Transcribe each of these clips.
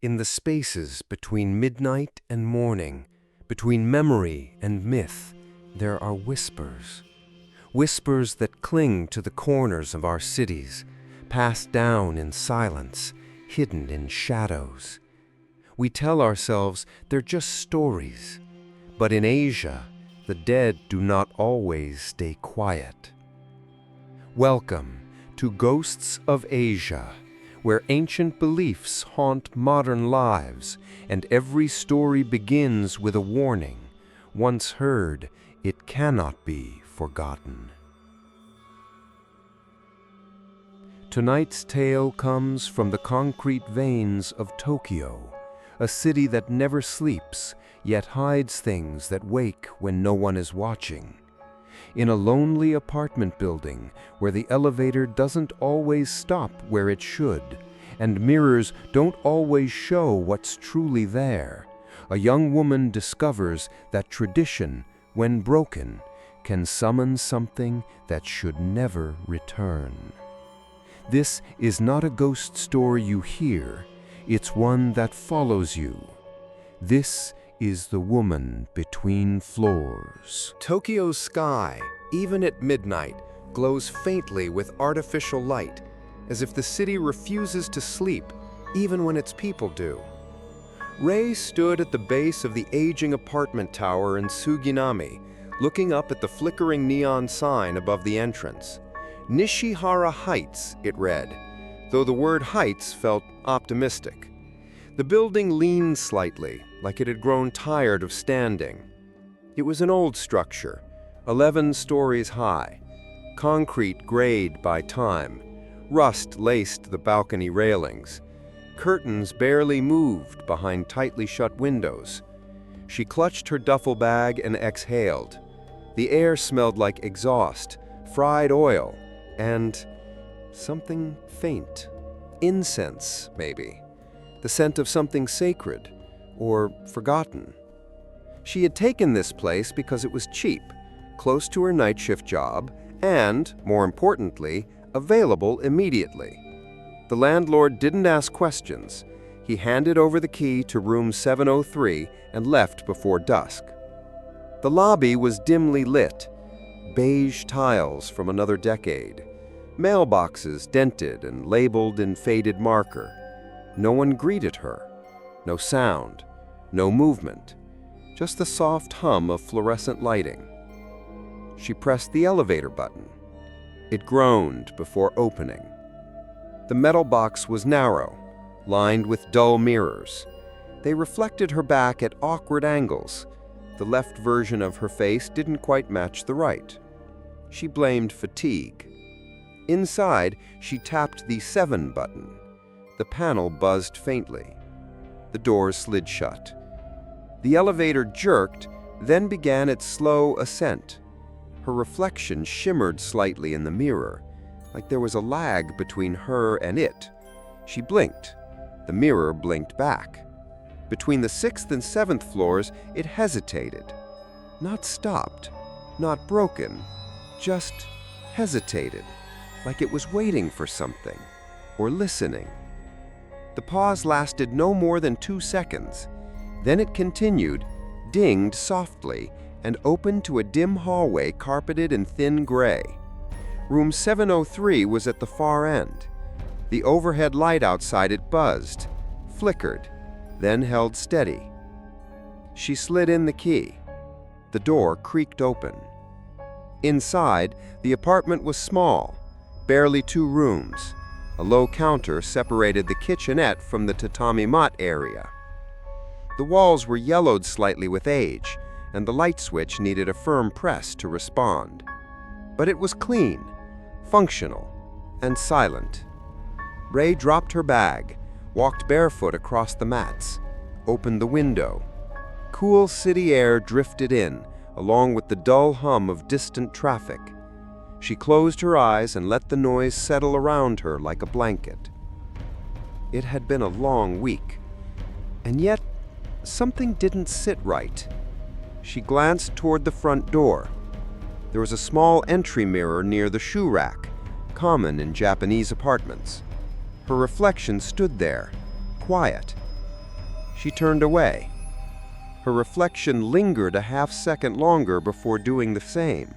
In the spaces between midnight and morning, between memory and myth, there are whispers. Whispers that cling to the corners of our cities, passed down in silence, hidden in shadows. We tell ourselves they're just stories, but in Asia, the dead do not always stay quiet. Welcome to Ghosts of Asia, where ancient beliefs haunt modern lives, and every story begins with a warning. Once heard, it cannot be forgotten. Tonight's tale comes from the concrete veins of Tokyo, a city that never sleeps, yet hides things that wake when no one is watching. In a lonely apartment building where the elevator doesn't always stop where it should, and mirrors don't always show what's truly there, a young woman discovers that tradition, when broken, can summon something that should never return. This is not a ghost story you hear, it's one that follows you. This is The Woman Between Floors. Tokyo's sky, even at midnight, glows faintly with artificial light, as if the city refuses to sleep, even when its people do. Rei stood at the base of the aging apartment tower in Suginami, looking up at the flickering neon sign above the entrance. Nishihara Heights, it read, though the word heights felt optimistic. The building leaned slightly, like it had grown tired of standing. It was an old structure, 11 stories high, concrete grayed by time. Rust laced the balcony railings. Curtains barely moved behind tightly shut windows. She clutched her duffel bag and exhaled. The air smelled like exhaust, fried oil, and something faint. Incense, maybe. The scent of something sacred, or forgotten. She had taken this place because it was cheap, close to her night shift job, and, more importantly, available immediately. The landlord didn't ask questions. He handed over the key to room 703 and left before dusk. The lobby was dimly lit, beige tiles from another decade, mailboxes dented and labeled in faded marker. No one greeted her. No sound, no movement, just the soft hum of fluorescent lighting. She pressed the elevator button. It groaned before opening. The metal box was narrow, lined with dull mirrors. They reflected her back at awkward angles. The left version of her face didn't quite match the right. She blamed fatigue. Inside, she tapped the 7 button. The panel buzzed faintly. The doors slid shut. The elevator jerked, then began its slow ascent. Her reflection shimmered slightly in the mirror, like there was a lag between her and it. She blinked. The mirror blinked back. Between the 6th and 7th floors, it hesitated. Not stopped, not broken, just hesitated, like it was waiting for something, or listening. The pause lasted no more than 2 seconds. Then it continued, dinged softly, and opened to a dim hallway carpeted in thin gray. Room 703 was at the far end. The overhead light outside it buzzed, flickered, then held steady. She slid in the key. The door creaked open. Inside, the apartment was small, barely 2 rooms. A low counter separated the kitchenette from the tatami mat area. The walls were yellowed slightly with age, and the light switch needed a firm press to respond. But it was clean, functional, and silent. Rei dropped her bag, walked barefoot across the mats, opened the window. Cool city air drifted in, along with the dull hum of distant traffic. She closed her eyes and let the noise settle around her like a blanket. It had been a long week, and yet something didn't sit right. She glanced toward the front door. There was a small entry mirror near the shoe rack, common in Japanese apartments. Her reflection stood there, quiet, She turned away. Her reflection lingered a half-second longer before doing the same.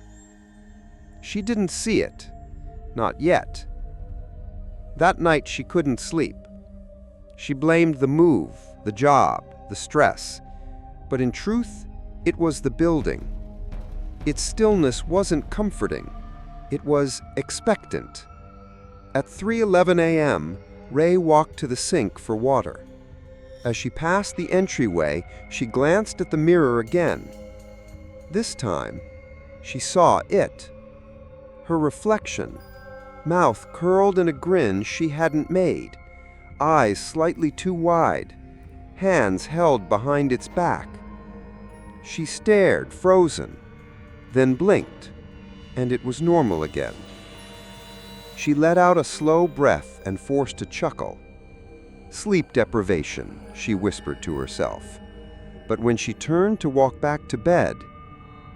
She didn't see it. Not yet. That night she couldn't sleep. She blamed the move, the job, the stress. But in truth, it was the building. Its stillness wasn't comforting. It was expectant. At 3:11 a.m., Ray walked to the sink for water. As she passed the entryway, she glanced at the mirror again. This time, she saw it. Her reflection, mouth curled in a grin she hadn't made, eyes slightly too wide, hands held behind its back. She stared, frozen, then blinked, and it was normal again. She let out a slow breath and forced a chuckle. Sleep deprivation, she whispered to herself. But when she turned to walk back to bed,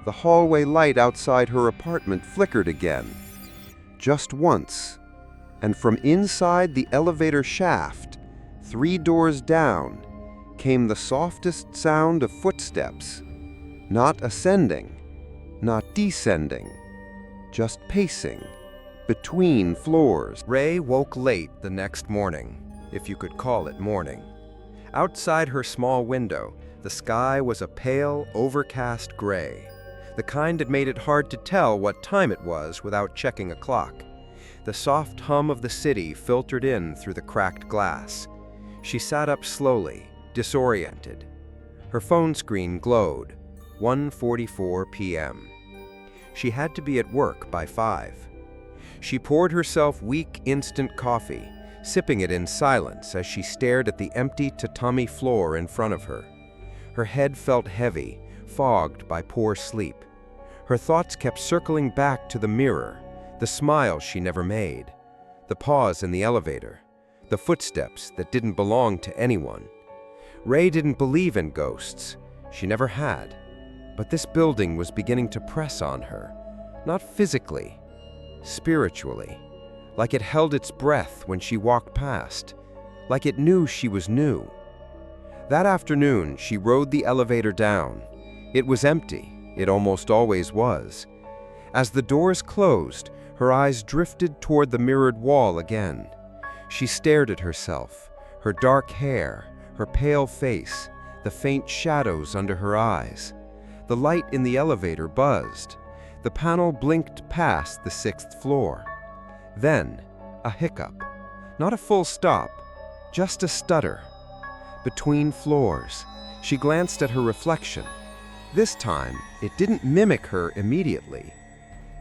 the hallway light outside her apartment flickered again. Just once, and from inside the elevator shaft, 3 doors down, came the softest sound of footsteps. Not ascending, not descending, just pacing between floors. Ray woke late the next morning, if you could call it morning. Outside her small window, the sky was a pale, overcast gray, the kind that made it hard to tell what time it was without checking a clock. The soft hum of the city filtered in through the cracked glass. She sat up slowly, disoriented. Her phone screen glowed, 1:44 p.m. She had to be at work by 5. She poured herself weak instant coffee, sipping it in silence as she stared at the empty tatami floor in front of her. Her head felt heavy, fogged by poor sleep. Her thoughts kept circling back to the mirror, the smile she never made, the pause in the elevator, the footsteps that didn't belong to anyone. Ray didn't believe in ghosts. She never had. But this building was beginning to press on her, not physically, spiritually, like it held its breath when she walked past, like it knew she was new. That afternoon, she rode the elevator down. It was empty. It almost always was. As the doors closed, her eyes drifted toward the mirrored wall again. She stared at herself, her dark hair, her pale face, the faint shadows under her eyes. The light in the elevator buzzed. The panel blinked past the 6th floor. Then, a hiccup. Not a full stop, just a stutter. Between floors, she glanced at her reflection. This time, it didn't mimic her immediately.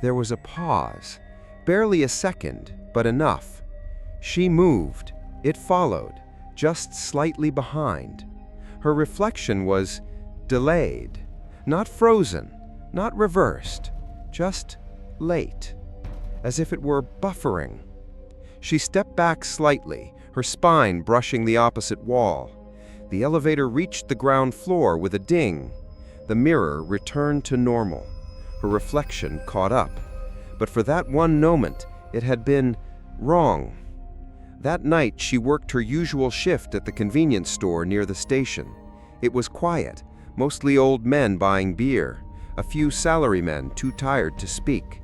There was a pause, barely a second, but enough. She moved. It followed, just slightly behind. Her reflection was delayed, not frozen, not reversed, just late, as if it were buffering. She stepped back slightly, her spine brushing the opposite wall. The elevator reached the ground floor with a ding. The mirror returned to normal. Her reflection caught up. But for that one moment, it had been wrong. That night, she worked her usual shift at the convenience store near the station. It was quiet, mostly old men buying beer, a few salarymen too tired to speak.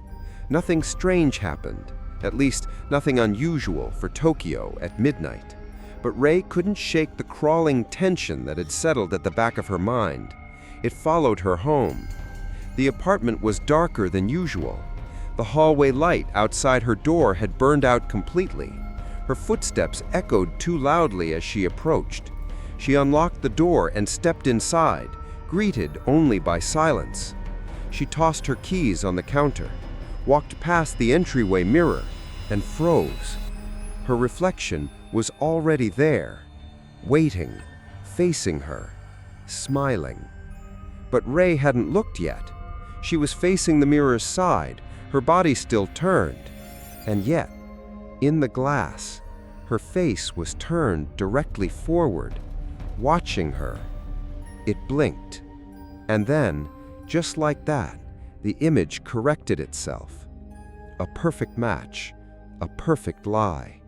Nothing strange happened, at least nothing unusual for Tokyo at midnight. But Ray couldn't shake the crawling tension that had settled at the back of her mind. It followed her home. The apartment was darker than usual. The hallway light outside her door had burned out completely. Her footsteps echoed too loudly as she approached. She unlocked the door and stepped inside, greeted only by silence. She tossed her keys on the counter, walked past the entryway mirror, and froze. Her reflection was already there, waiting, facing her, smiling. But Ray hadn't looked yet. She was facing the mirror's side, her body still turned. And yet, in the glass, her face was turned directly forward, watching her. It blinked. And then, just like that, the image corrected itself. A perfect match, a perfect lie.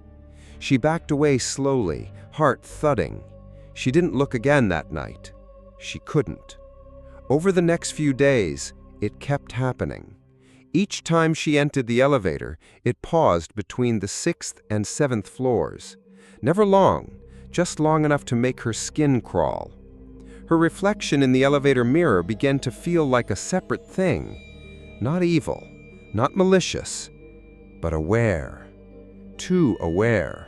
She backed away slowly, heart thudding. She didn't look again that night. She couldn't. Over the next few days, it kept happening. Each time she entered the elevator, it paused between the 6th and 7th floors. Never long, just long enough to make her skin crawl. Her reflection in the elevator mirror began to feel like a separate thing. Not evil, not malicious, but aware. Too aware.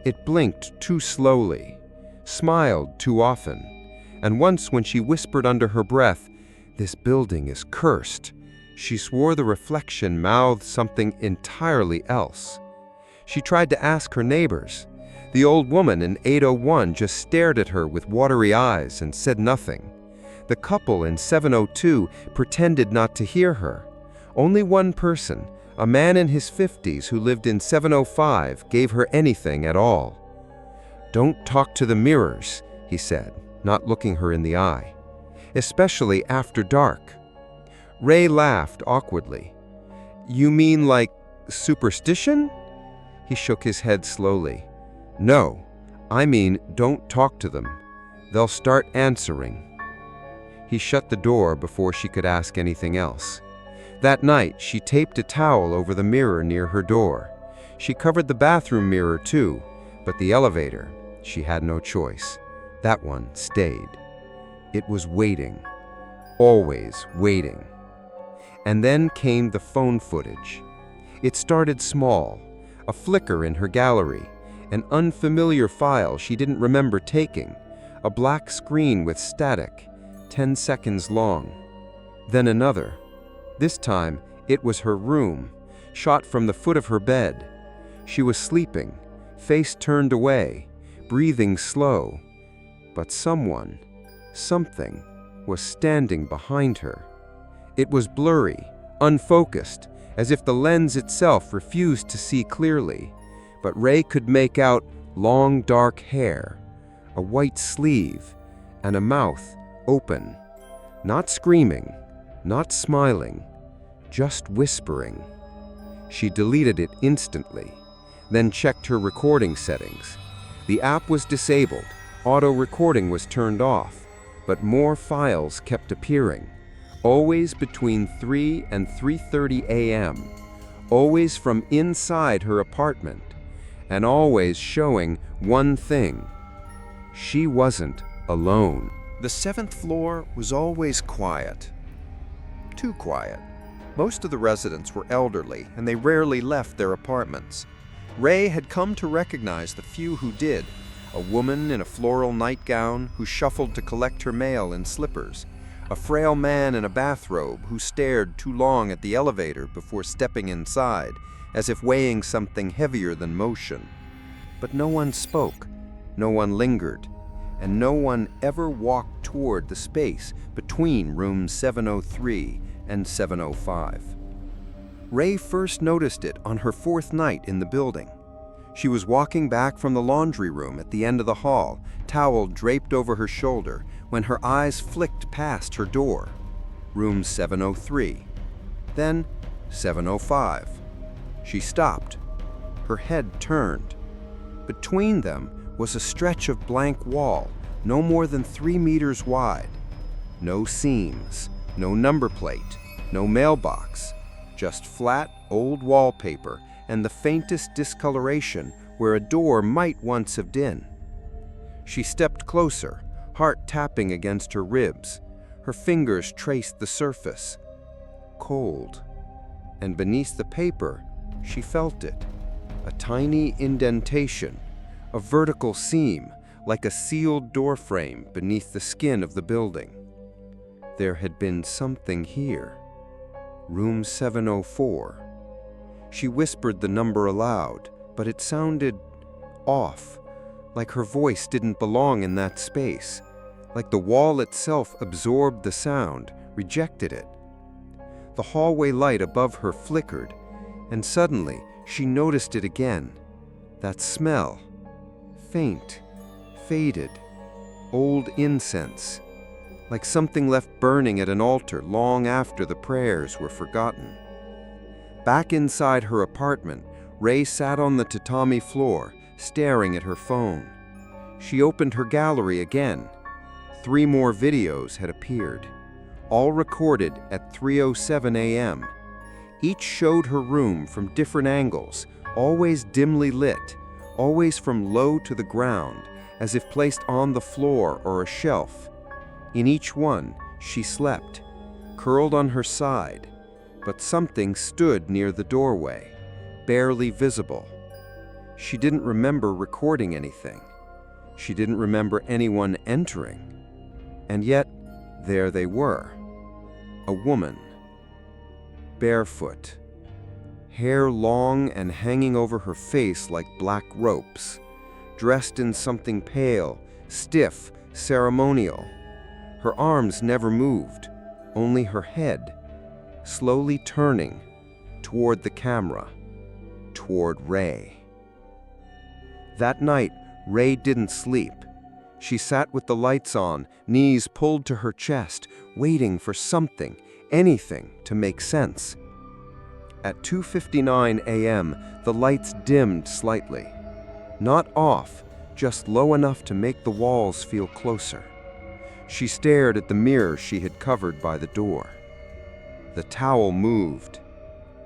It blinked too slowly, smiled too often, and once when she whispered under her breath, "This building is cursed," she swore the reflection mouthed something entirely else. She tried to ask her neighbors. The old woman in 801 just stared at her with watery eyes and said nothing. The couple in 702 pretended not to hear her. Only one person, a man in his 50s who lived in 705, gave her anything at all. "Don't talk to the mirrors," he said, not looking her in the eye. "Especially after dark." Ray laughed awkwardly. "You mean like superstition?" He shook his head slowly. "No, I mean don't talk to them. They'll start answering." He shut the door before she could ask anything else. That night, she taped a towel over the mirror near her door. She covered the bathroom mirror too, but the elevator, she had no choice. That one stayed. It was waiting, always waiting. And then came the phone footage. It started small, a flicker in her gallery, an unfamiliar file she didn't remember taking, a black screen with static, 10 seconds long. Then another. This time, it was her room, shot from the foot of her bed. She was sleeping, face turned away, breathing slow. But someone, something, was standing behind her. It was blurry, unfocused, as if the lens itself refused to see clearly. But Ray could make out long dark hair, a white sleeve, and a mouth open. Not screaming, not smiling, just whispering. She deleted it instantly, then checked her recording settings. The app was disabled, auto recording was turned off, but more files kept appearing, always between 3 and 3:30 a.m., always from inside her apartment, and always showing one thing: she wasn't alone. The 7th floor was always quiet. Too quiet. Most of the residents were elderly, and they rarely left their apartments. Ray had come to recognize the few who did: a woman in a floral nightgown who shuffled to collect her mail in slippers, a frail man in a bathrobe who stared too long at the elevator before stepping inside, as if weighing something heavier than motion. But no one spoke, no one lingered, and no one ever walked toward the space between rooms 703 and 705. Ray first noticed it on her 4th night in the building. She was walking back from the laundry room at the end of the hall, towel draped over her shoulder, when her eyes flicked past her door. Room 703. Then 705. She stopped. Her head turned. Between them was a stretch of blank wall, no more than 3 meters wide. No seams, no number plate, no mailbox, just flat old wallpaper and the faintest discoloration where a door might once have been. She stepped closer, heart tapping against her ribs. Her fingers traced the surface. Cold. And beneath the paper, she felt it. A tiny indentation, a vertical seam, like a sealed doorframe beneath the skin of the building. There had been something here. Room 704. She whispered the number aloud, but it sounded off, like her voice didn't belong in that space, like the wall itself absorbed the sound, rejected it. The hallway light above her flickered, and suddenly she noticed it again. That smell. Faint, faded, old incense, like something left burning at an altar long after the prayers were forgotten. Back inside her apartment, Ray sat on the tatami floor, staring at her phone. She opened her gallery again. 3 more videos had appeared, all recorded at 3:07 a.m. Each showed her room from different angles, always dimly lit, always from low to the ground, as if placed on the floor or a shelf. In each one, she slept, curled on her side, but something stood near the doorway, barely visible. She didn't remember recording anything. She didn't remember anyone entering. And yet, there they were. A woman. Barefoot. Hair long and hanging over her face like black ropes. Dressed in something pale, stiff, ceremonial. Her arms never moved, only her head, slowly turning toward the camera, toward Ray. That night, Ray didn't sleep. She sat with the lights on, knees pulled to her chest, waiting for something, anything, to make sense. At 2:59 a.m., the lights dimmed slightly. Not off, just low enough to make the walls feel closer. She stared at the mirror she had covered by the door. The towel moved,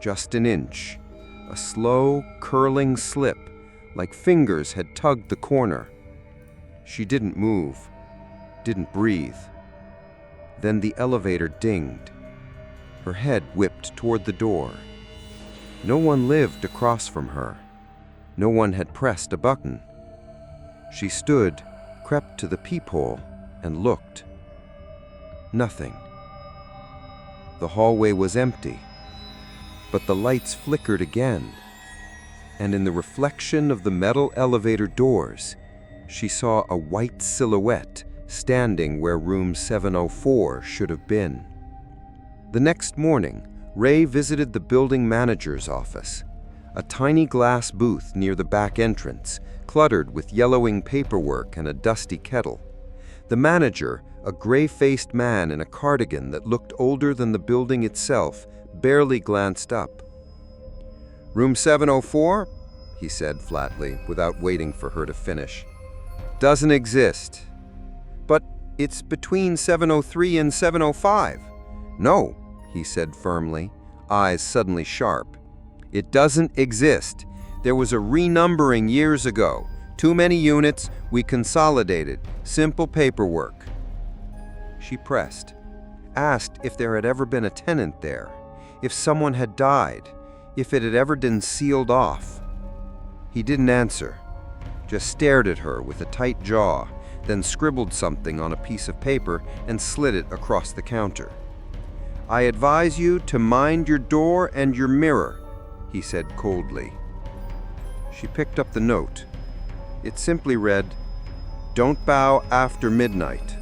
just an inch, a slow, curling slip, like fingers had tugged the corner. She didn't move, didn't breathe. Then the elevator dinged. Her head whipped toward the door. No one lived across from her. No one had pressed a button. She stood, crept to the peephole, and looked. Nothing. The hallway was empty, but the lights flickered again, and in the reflection of the metal elevator doors, she saw a white silhouette standing where room 704 should have been. The next morning, Ray visited the building manager's office, a tiny glass booth near the back entrance, cluttered with yellowing paperwork and a dusty kettle. The manager, a gray-faced man in a cardigan that looked older than the building itself, barely glanced up. "Room 704?" he said flatly, without waiting for her to finish. "Doesn't exist." "But it's between 703 and 705. "No," he said firmly, eyes suddenly sharp. "It doesn't exist. There was a renumbering years ago. Too many units, we consolidated. Simple paperwork." She pressed, asked if there had ever been a tenant there, if someone had died, if it had ever been sealed off. He didn't answer, just stared at her with a tight jaw, then scribbled something on a piece of paper and slid it across the counter. "I advise you to mind your door and your mirror," he said coldly. She picked up the note. It simply read, "Don't bow after midnight,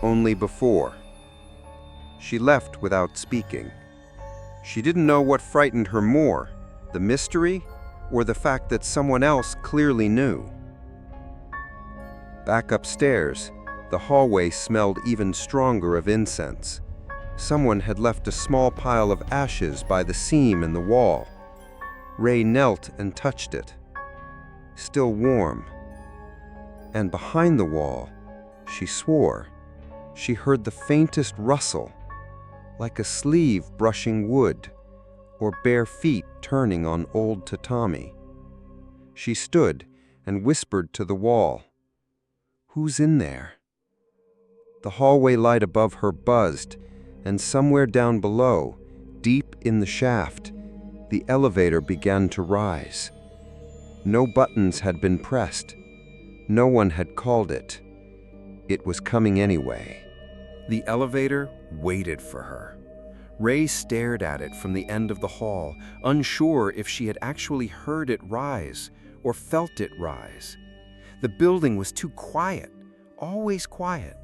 only before." She left without speaking. She didn't know what frightened her more, the mystery or the fact that someone else clearly knew. Back upstairs, the hallway smelled even stronger of incense. Someone had left a small pile of ashes by the seam in the wall. Ray knelt and touched it. Still warm. And behind the wall, she swore, she heard the faintest rustle, like a sleeve brushing wood, or bare feet turning on old tatami. She stood and whispered to the wall, "Who's in there?" The hallway light above her buzzed, and somewhere down below, deep in the shaft, the elevator began to rise. No buttons had been pressed. No one had called it. It was coming anyway. The elevator waited for her. Ray stared at it from the end of the hall, unsure if she had actually heard it rise or felt it rise. The building was too quiet, always quiet.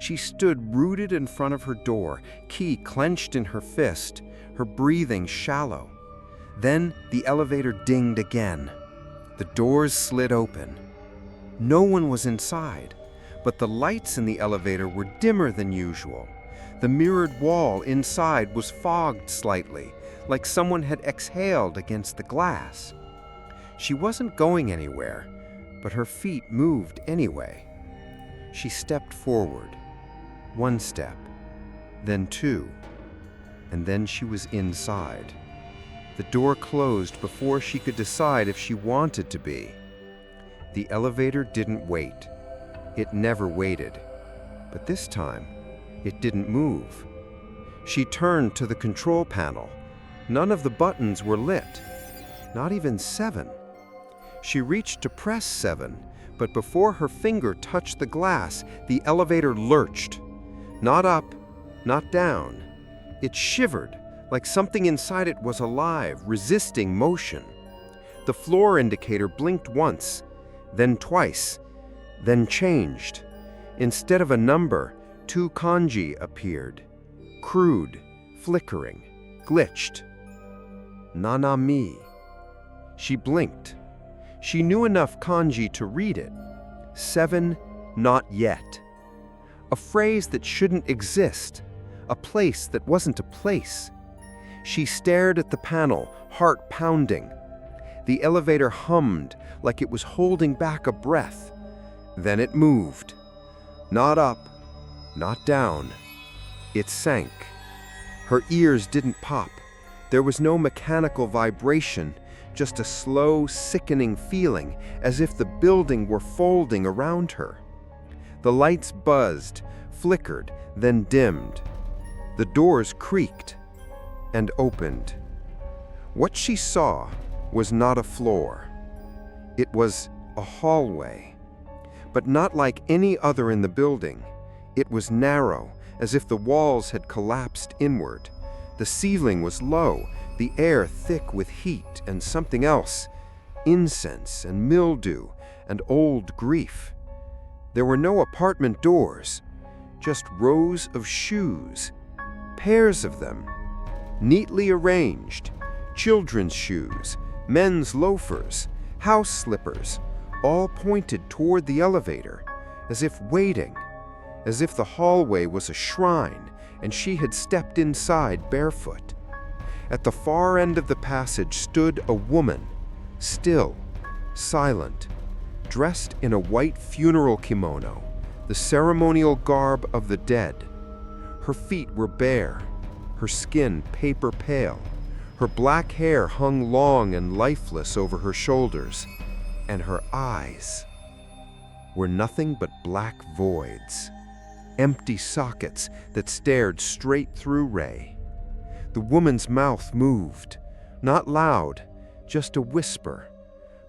She stood rooted in front of her door, key clenched in her fist, her breathing shallow. Then the elevator dinged again. The doors slid open. No one was inside, but the lights in the elevator were dimmer than usual. The mirrored wall inside was fogged slightly, like someone had exhaled against the glass. She wasn't going anywhere, but her feet moved anyway. She stepped forward. 1 step, then 2, and then she was inside. The door closed before she could decide if she wanted to be. The elevator didn't wait. It never waited. But this time, it didn't move. She turned to the control panel. None of the buttons were lit. Not even 7. She reached to press 7, but before her finger touched the glass, the elevator lurched. Not up, not down. It shivered, like something inside it was alive, resisting motion. The floor indicator blinked once, then twice, then changed. Instead of a number, 2 kanji appeared. Crude, flickering, glitched. Nanami. She blinked. She knew enough kanji to read it. 7, not yet. A phrase that shouldn't exist. A place that wasn't a place. She stared at the panel, heart pounding. The elevator hummed like it was holding back a breath. Then it moved. Not up, not down. It sank. Her ears didn't pop. There was no mechanical vibration, just a slow, sickening feeling, as if the building were folding around her. The lights buzzed, flickered, then dimmed. The doors creaked and opened. What she saw was not a floor. It was a hallway, but not like any other in the building. It was narrow, as if the walls had collapsed inward. The ceiling was low, the air thick with heat and something else, incense and mildew and old grief. There were no apartment doors, just rows of shoes, pairs of them, neatly arranged, children's shoes, men's loafers, house slippers, all pointed toward the elevator, as if waiting, as if the hallway was a shrine and she had stepped inside barefoot. At the far end of the passage stood a woman, still, silent, dressed in a white funeral kimono, the ceremonial garb of the dead. Her feet were bare, her skin paper pale. Her black hair hung long and lifeless over her shoulders, and her eyes were nothing but black voids, empty sockets that stared straight through Ray. The woman's mouth moved, not loud, just a whisper,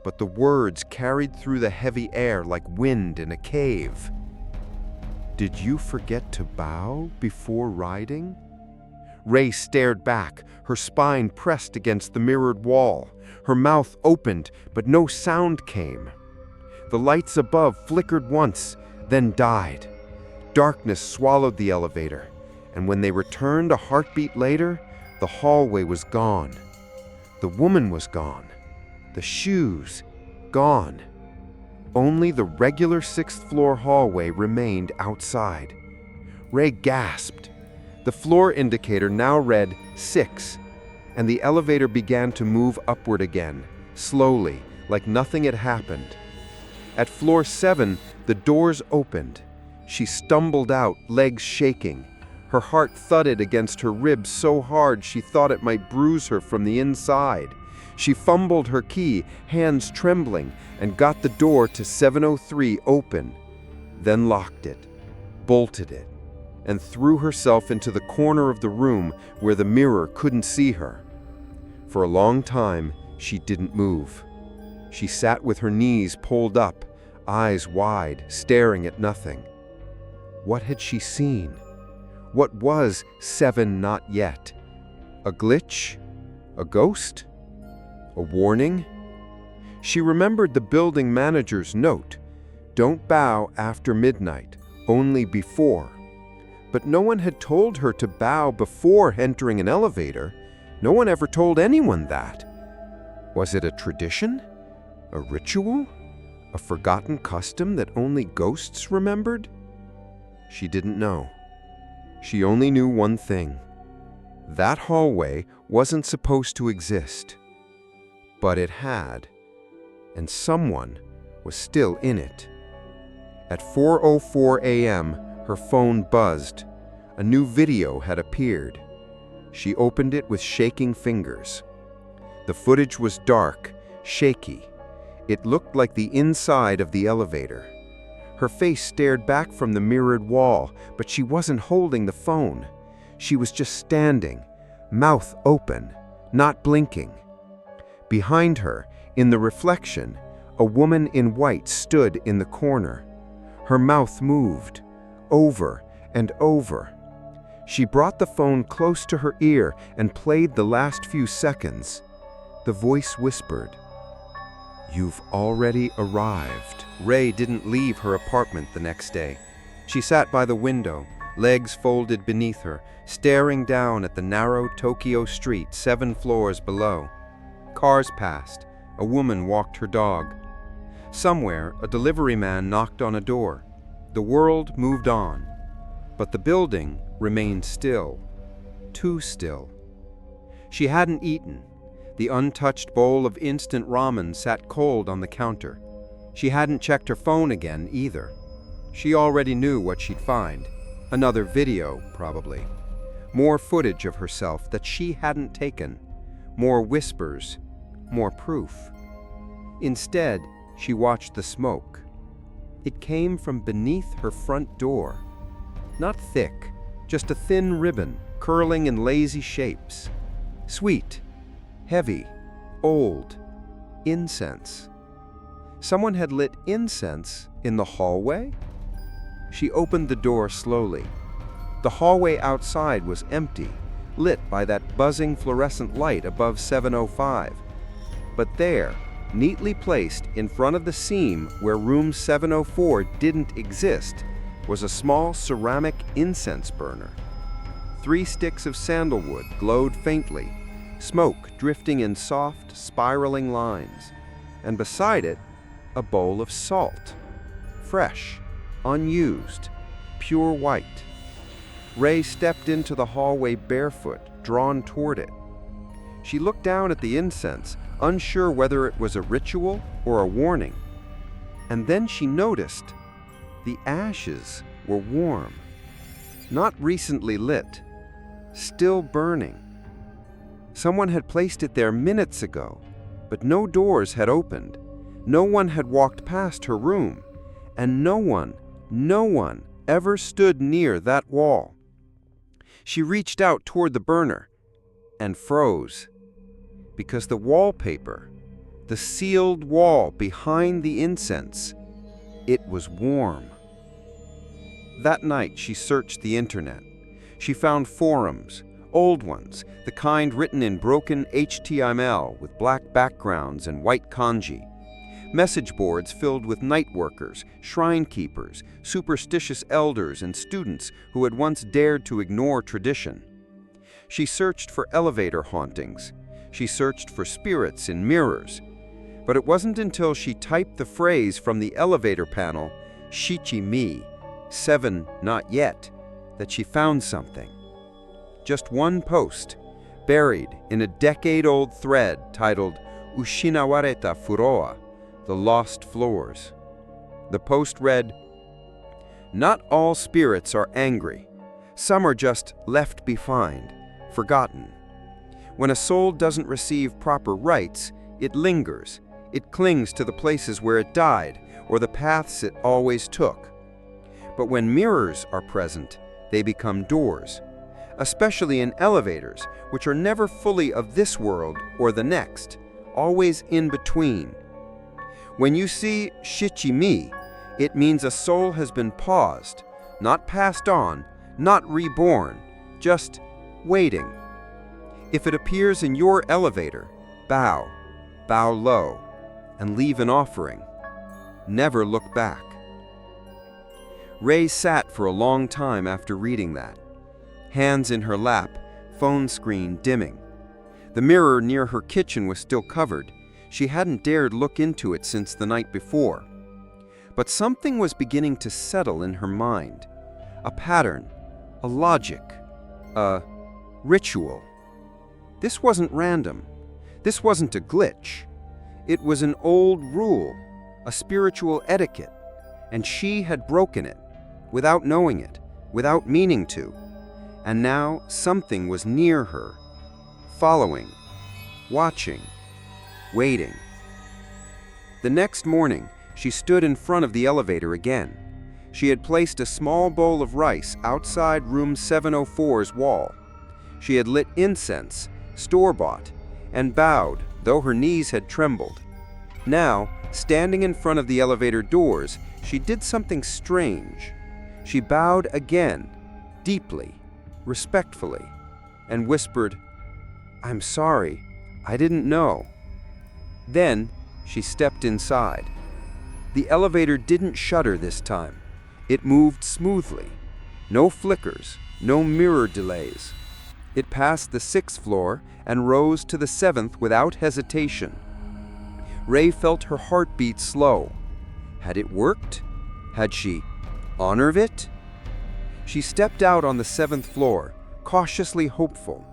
but the words carried through the heavy air like wind in a cave. "Did you forget to bow before riding?" Ray stared back, her spine pressed against the mirrored wall. Her mouth opened, but no sound came. The lights above flickered once, then died. Darkness swallowed the elevator, and when they returned a heartbeat later, the hallway was gone. The woman was gone. The shoes, gone. Only the regular 6th-floor hallway remained outside. Ray gasped. The floor indicator now read 6, and the elevator began to move upward again, slowly, like nothing had happened. At floor 7, the doors opened. She stumbled out, legs shaking. Her heart thudded against her ribs so hard she thought it might bruise her from the inside. She fumbled her key, hands trembling, and got the door to 703 open, then locked it, bolted it, and threw herself into the corner of the room where the mirror couldn't see her. For a long time, she didn't move. She sat with her knees pulled up, eyes wide, staring at nothing. What had she seen? What was 7 not yet? A glitch? A ghost? A warning? She remembered the building manager's note, "Don't bow after midnight, only before." But no one had told her to bow before entering an elevator. No one ever told anyone that. Was it a tradition? A ritual? A forgotten custom that only ghosts remembered? She didn't know. She only knew one thing. That hallway wasn't supposed to exist. But it had. And someone was still in it. At 4:04 a.m., her phone buzzed. A new video had appeared. She opened it with shaking fingers. The footage was dark, shaky. It looked like the inside of the elevator. Her face stared back from the mirrored wall, but she wasn't holding the phone. She was just standing, mouth open, not blinking. Behind her, in the reflection, a woman in white stood in the corner. Her mouth moved, over and over. She brought the phone close to her ear and played the last few seconds. The voice whispered, "You've already arrived." Ray didn't leave her apartment the next day. She sat by the window, legs folded beneath her, staring down at the narrow Tokyo street 7 floors below. Cars passed. A woman walked her dog. Somewhere, a delivery man knocked on a door. The world moved on, but the building remained still, too still. She hadn't eaten. The untouched bowl of instant ramen sat cold on the counter. She hadn't checked her phone again either. She already knew what she'd find. Another video, probably. More footage of herself that she hadn't taken. More whispers, more proof. Instead, she watched the smoke. It came from beneath her front door. Not thick, just a thin ribbon curling in lazy shapes. Sweet, heavy, old, incense. Someone had lit incense in the hallway? She opened the door slowly. The hallway outside was empty, lit by that buzzing fluorescent light above 705. But there, neatly placed in front of the seam where room 704 didn't exist, was a small ceramic incense burner. 3 sticks of sandalwood glowed faintly, smoke drifting in soft, spiraling lines. And beside it, a bowl of salt. Fresh, unused, pure white. Ray stepped into the hallway barefoot, drawn toward it. She looked down at the incense, unsure whether it was a ritual or a warning. And then she noticed the ashes were warm, not recently lit, still burning. Someone had placed it there minutes ago, but no doors had opened. No one had walked past her room, and no one ever stood near that wall. She reached out toward the burner and froze, because the wallpaper, the sealed wall behind the incense, it was warm. That night she searched the internet. She found forums, old ones, the kind written in broken HTML with black backgrounds and white kanji. Message boards filled with night workers, shrine keepers, superstitious elders, and students who had once dared to ignore tradition. She searched for elevator hauntings. She searched for spirits in mirrors. But it wasn't until she typed the phrase from the elevator panel, "Shichi-mi, 7 not yet," that she found something. Just one post, buried in a decade-old thread titled Ushinawareta Furoa, the lost floors. The post read, "Not all spirits are angry. Some are just left behind, forgotten. When a soul doesn't receive proper rites, it lingers. It clings to the places where it died or the paths it always took. But when mirrors are present, they become doors, especially in elevators, which are never fully of this world or the next, always in between. When you see shichi-mi, it means a soul has been paused, not passed on, not reborn, just waiting. If it appears in your elevator, bow low, and leave an offering. Never look back." Ray sat for a long time after reading that. Hands in her lap, phone screen dimming. The mirror near her kitchen was still covered. She hadn't dared look into it since the night before. But something was beginning to settle in her mind. A pattern, a logic, a ritual. This wasn't random. This wasn't a glitch. It was an old rule, a spiritual etiquette, and she had broken it, without knowing it, without meaning to. And now something was near her, following, watching, waiting. The next morning, she stood in front of the elevator again. She had placed a small bowl of rice outside room 704's wall. She had lit incense, store-bought, and bowed, though her knees had trembled. Now, standing in front of the elevator doors, she did something strange. She bowed again, deeply, respectfully, and whispered, "I'm sorry, I didn't know." Then, she stepped inside. The elevator didn't shudder this time. It moved smoothly. No flickers, no mirror delays. It passed the 6th floor and rose to the 7th without hesitation. Ray felt her heartbeat slow. Had it worked? Had she honored it? She stepped out on the 7th floor, cautiously hopeful.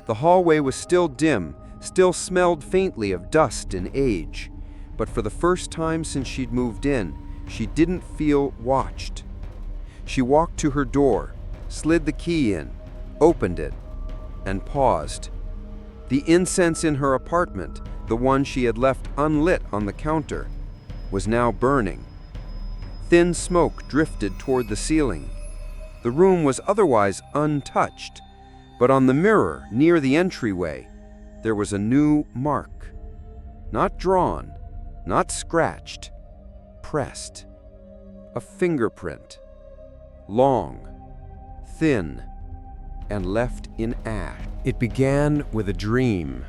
The hallway was still dim, still smelled faintly of dust and age. But for the first time since she'd moved in, she didn't feel watched. She walked to her door, slid the key in, opened it, and paused. The incense in her apartment, the one she had left unlit on the counter, was now burning. Thin smoke drifted toward the ceiling. The room was otherwise untouched, but on the mirror near the entryway, there was a new mark. Not drawn, not scratched, pressed. A fingerprint. Long, thin, and left in ash. It began with a dream,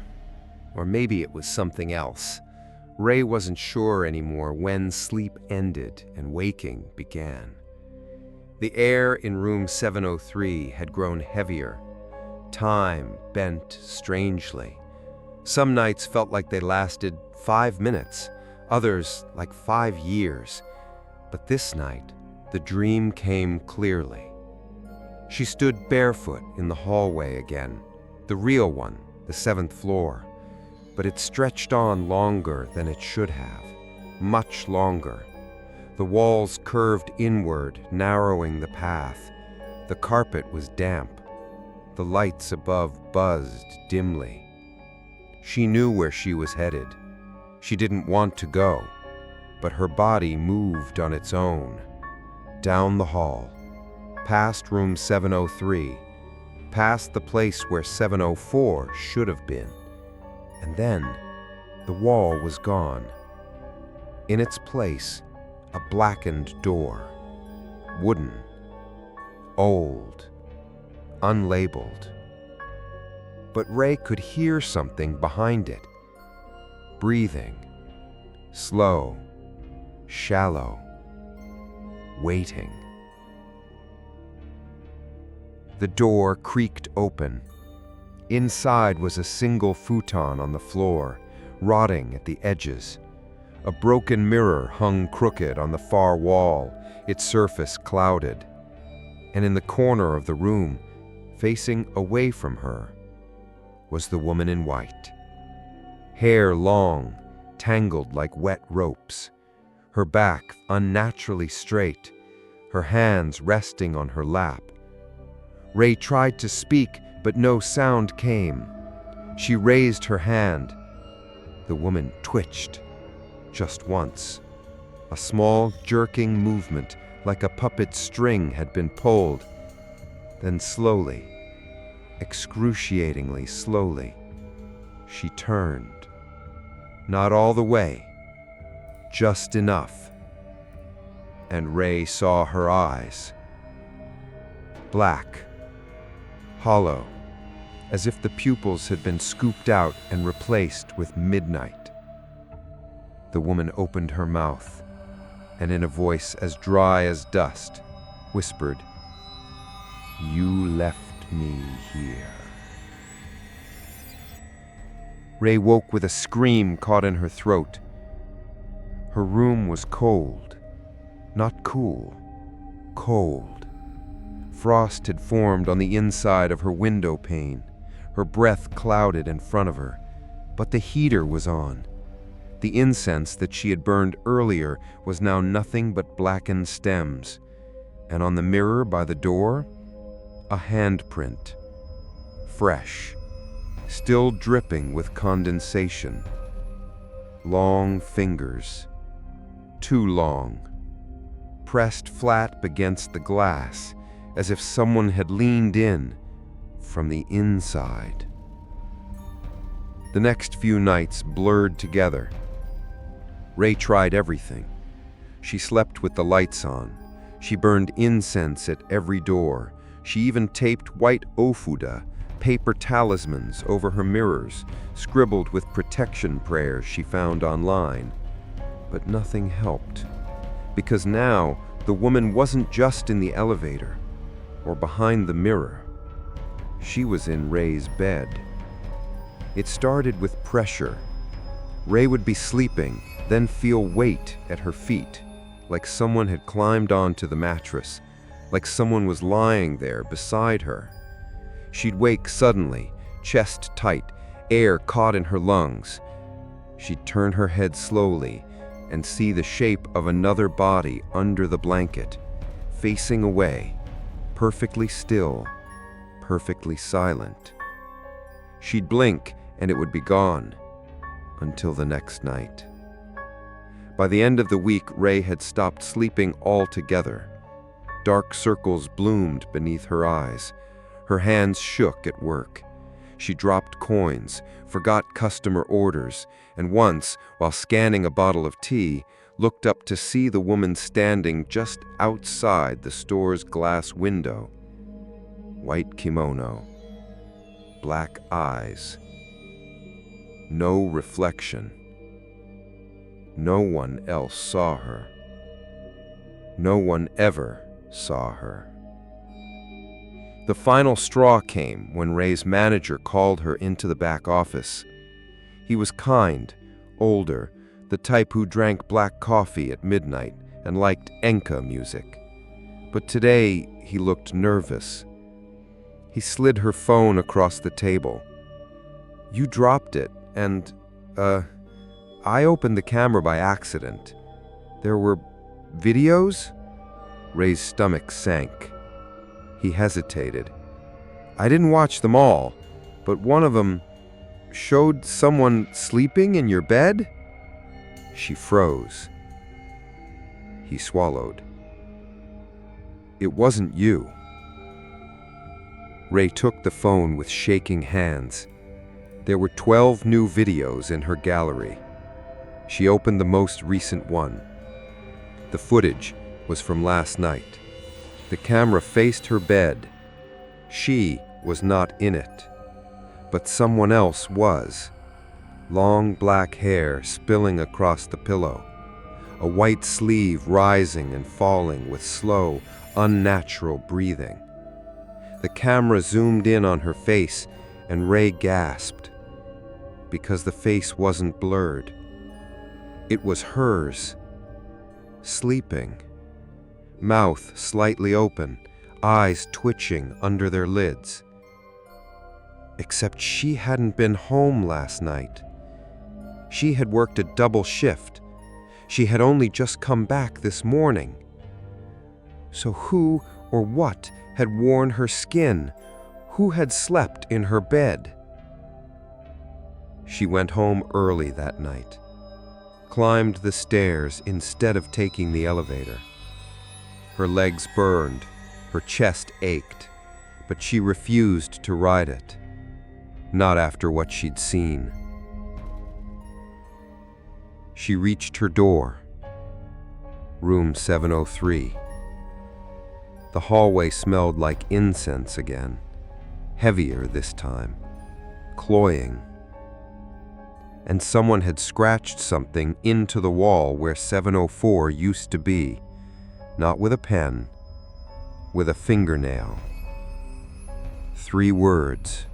or maybe it was something else. Ray wasn't sure anymore when sleep ended and waking began. The air in room 703 had grown heavier. Time bent strangely. Some nights felt like they lasted 5 minutes, others like 5 years. But this night, the dream came clearly. She stood barefoot in the hallway again, the real one, the 7th floor. But it stretched on longer than it should have, much longer. The walls curved inward, narrowing the path. The carpet was damp. The lights above buzzed dimly. She knew where she was headed. She didn't want to go, but her body moved on its own. Down the hall, past room 703, past the place where 704 should have been. And then, the wall was gone. In its place, a blackened door. Wooden. Old. Unlabeled. But Ray could hear something behind it. Breathing. Slow. Shallow. Waiting. The door creaked open. Inside was a single futon on the floor, rotting at the edges. A broken mirror hung crooked on the far wall, its surface clouded. And in the corner of the room, facing away from her, was the woman in white. Hair long, tangled like wet ropes, her back unnaturally straight, her hands resting on her lap. Ray tried to speak, but no sound came. She raised her hand. The woman twitched, just once. A small, jerking movement, like a puppet string had been pulled. Then slowly, excruciatingly slowly, she turned. Not all the way, just enough. And Ray saw her eyes. Black. Hollow, as if the pupils had been scooped out and replaced with midnight. The woman opened her mouth, and in a voice as dry as dust, whispered, "You left me here." Ray woke with a scream caught in her throat. Her room was cold, not cool, cold. Frost had formed on the inside of her window pane. Her breath clouded in front of her, but the heater was on. The incense that she had burned earlier was now nothing but blackened stems, and on the mirror by the door, a handprint, fresh, still dripping with condensation. Long fingers, too long, pressed flat against the glass, as if someone had leaned in from the inside. The next few nights blurred together. Ray tried everything. She slept with the lights on. She burned incense at every door. She even taped white ofuda, paper talismans, over her mirrors, scribbled with protection prayers she found online. But nothing helped. Because now, the woman wasn't just in the elevator or behind the mirror. She was in Ray's bed. It started with pressure. Ray would be sleeping, then feel weight at her feet, like someone had climbed onto the mattress, like someone was lying there beside her. She'd wake suddenly, chest tight, air caught in her lungs. She'd turn her head slowly and see the shape of another body under the blanket, facing away, perfectly still, perfectly silent. She'd blink and it would be gone, until the next night. By the end of the week, Ray had stopped sleeping altogether. Dark circles bloomed beneath her eyes. Her hands shook at work. She dropped coins, forgot customer orders, and once, while scanning a bottle of tea, looked up to see the woman standing just outside the store's glass window. White kimono, black eyes, no reflection. No one else saw her. No one ever saw her. The final straw came when Ray's manager called her into the back office. He was kind, older, the type who drank black coffee at midnight and liked enka music. But today he looked nervous. He slid her phone across the table. "You dropped it, and, I opened the camera by accident. There were videos?" Ray's stomach sank. He hesitated. "I didn't watch them all, but one of them showed someone sleeping in your bed?" She froze. He swallowed. "It wasn't you." Ray took the phone with shaking hands. There were 12 new videos in her gallery. She opened the most recent one. The footage was from last night. The camera faced her bed. She was not in it, but someone else was. Long black hair spilling across the pillow, a white sleeve rising and falling with slow, unnatural breathing. The camera zoomed in on her face, and Ray gasped, because the face wasn't blurred. It was hers, sleeping, mouth slightly open, eyes twitching under their lids. Except she hadn't been home last night. She had worked a double shift. She had only just come back this morning. So who or what had worn her skin? Who had slept in her bed? She went home early that night, climbed the stairs instead of taking the elevator. Her legs burned, her chest ached, but she refused to ride it. Not after what she'd seen. She reached her door. Room 703. The hallway smelled like incense again, heavier this time, cloying. And someone had scratched something into the wall where 704 used to be, not with a pen, with a fingernail. 3 words.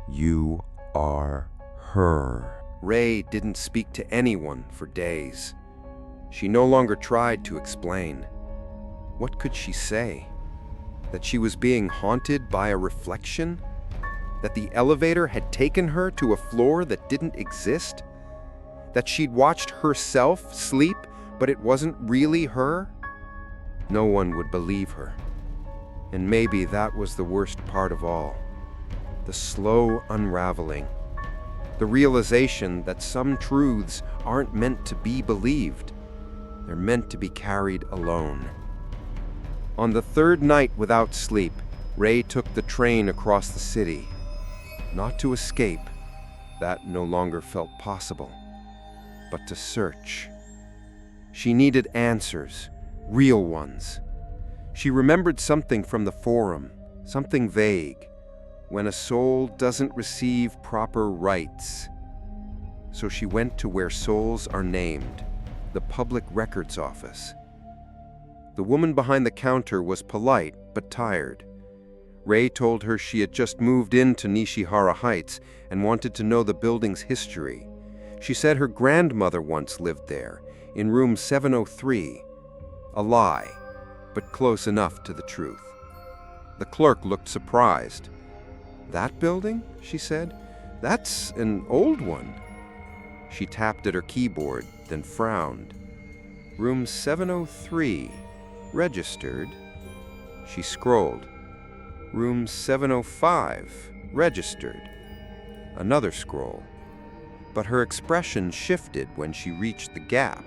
You are her. Ray didn't speak to anyone for days. She no longer tried to explain. What could she say? That she was being haunted by a reflection? That the elevator had taken her to a floor that didn't exist? That she'd watched herself sleep, but it wasn't really her? No one would believe her. And maybe that was the worst part of all. The slow unraveling. The realization that some truths aren't meant to be believed. They're meant to be carried alone. On the third night without sleep, Ray took the train across the city. Not to escape, that no longer felt possible, but to search. She needed answers, real ones. She remembered something from the forum, something vague, when a soul doesn't receive proper rights. So she went to where souls are named, the Public Records Office. The woman behind the counter was polite but tired. Ray told her she had just moved into Nishihara Heights and wanted to know the building's history. She said her grandmother once lived there, in room 703. A lie, but close enough to the truth. The clerk looked surprised. "That building?" she said. "That's an old one." She tapped at her keyboard, then frowned. "Room 703, registered." She scrolled. "Room 705, registered." Another scroll. But her expression shifted when she reached the gap.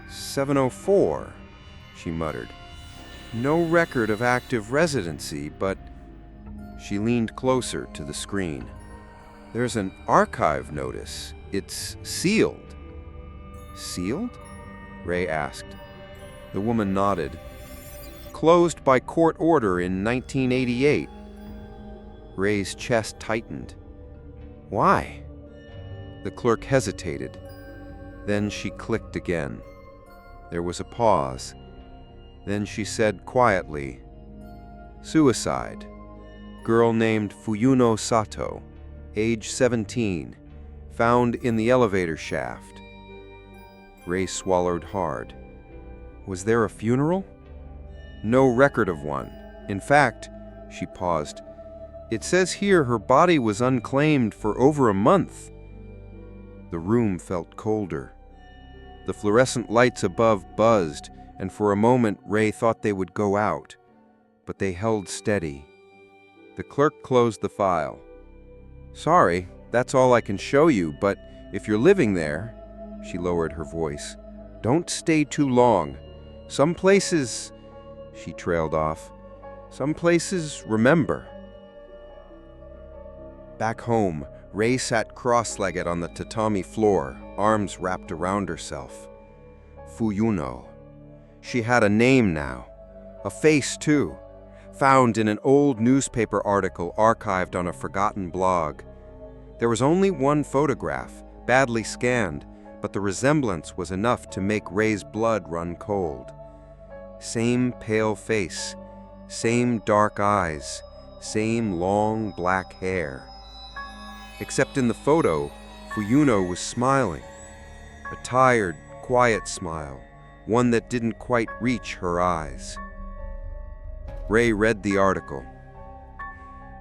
704, she muttered. "No record of active residency, but..." She leaned closer to the screen. "There's an archive notice. It's sealed." "Sealed?" Ray asked. The woman nodded. "Closed by court order in 1988. Ray's chest tightened. "Why?" The clerk hesitated. Then she clicked again. There was a pause. Then she said quietly, "Suicide. Girl named Fuyuno Sato, age 17, found in the elevator shaft." Ray swallowed hard. Was there a funeral? No record of one. In fact, she paused, it says here her body was unclaimed for over a month. The room felt colder. The fluorescent lights above buzzed, and for a moment Ray thought they would go out, but they held steady. The clerk closed the file. "Sorry, that's all I can show you, but if you're living there," she lowered her voice, "don't stay too long. Some places..." She trailed off. "Some places remember." Back home, Ray sat cross-legged on the tatami floor, arms wrapped around herself. Fuyuno. She had a name now. A face, too. Found in an old newspaper article archived on a forgotten blog. There was only one photograph, badly scanned, but the resemblance was enough to make Ray's blood run cold. Same pale face, same dark eyes, same long black hair. Except in the photo, Fuyuno was smiling. A tired, quiet smile, one that didn't quite reach her eyes. Ray read the article.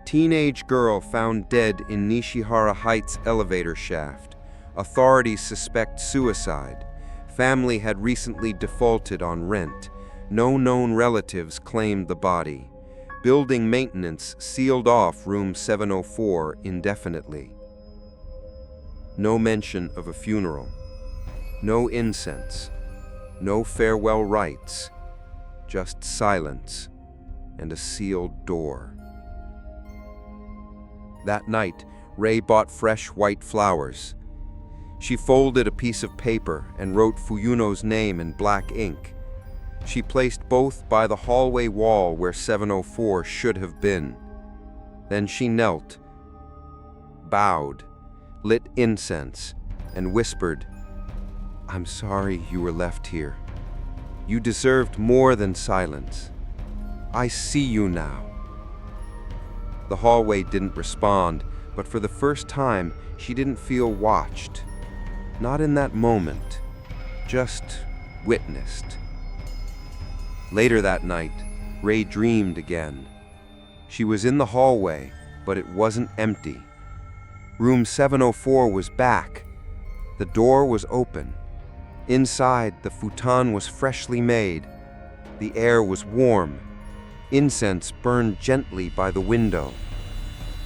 Teenage girl found dead in Nishihara Heights elevator shaft. Authorities suspect suicide. Family had recently defaulted on rent. No known relatives claimed the body. Building maintenance sealed off room 704 indefinitely. No mention of a funeral. No incense. No farewell rites. Just silence and a sealed door. That night, Ray bought fresh white flowers. She folded a piece of paper and wrote Fuyuno's name in black ink. She placed both by the hallway wall where 704 should have been. Then she knelt, bowed, lit incense, and whispered, "I'm sorry you were left here. You deserved more than silence. I see you now." The hallway didn't respond, but for the first time, she didn't feel watched. Not in that moment, just witnessed. Later that night, Ray dreamed again. She was in the hallway, but it wasn't empty. Room 704 was back. The door was open. Inside, the futon was freshly made. The air was warm. Incense burned gently by the window.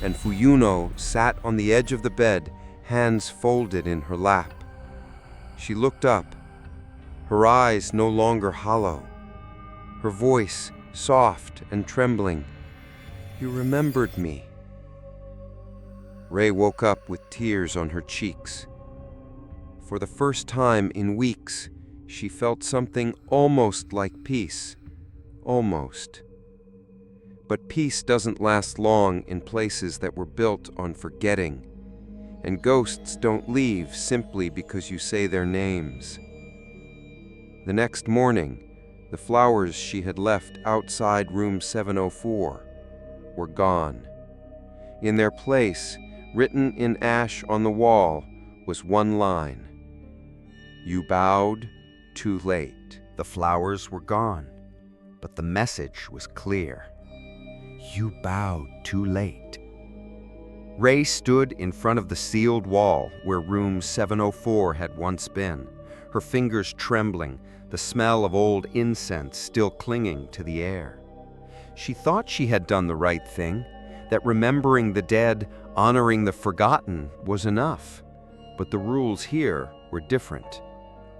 And Fuyuno sat on the edge of the bed, hands folded in her lap. She looked up, her eyes no longer hollow, her voice soft and trembling. "You remembered me." Rei woke up with tears on her cheeks. For the first time in weeks, she felt something almost like peace. Almost. But peace doesn't last long in places that were built on forgetting, and ghosts don't leave simply because you say their names. The next morning, the flowers she had left outside room 704 were gone. In their place, written in ash on the wall, was one line: "You bowed too late." The flowers were gone, but the message was clear. You bowed too late. Rei stood in front of the sealed wall where room 704 had once been, her fingers trembling, the smell of old incense still clinging to the air. She thought she had done the right thing, that remembering the dead, honoring the forgotten was enough. But the rules here were different,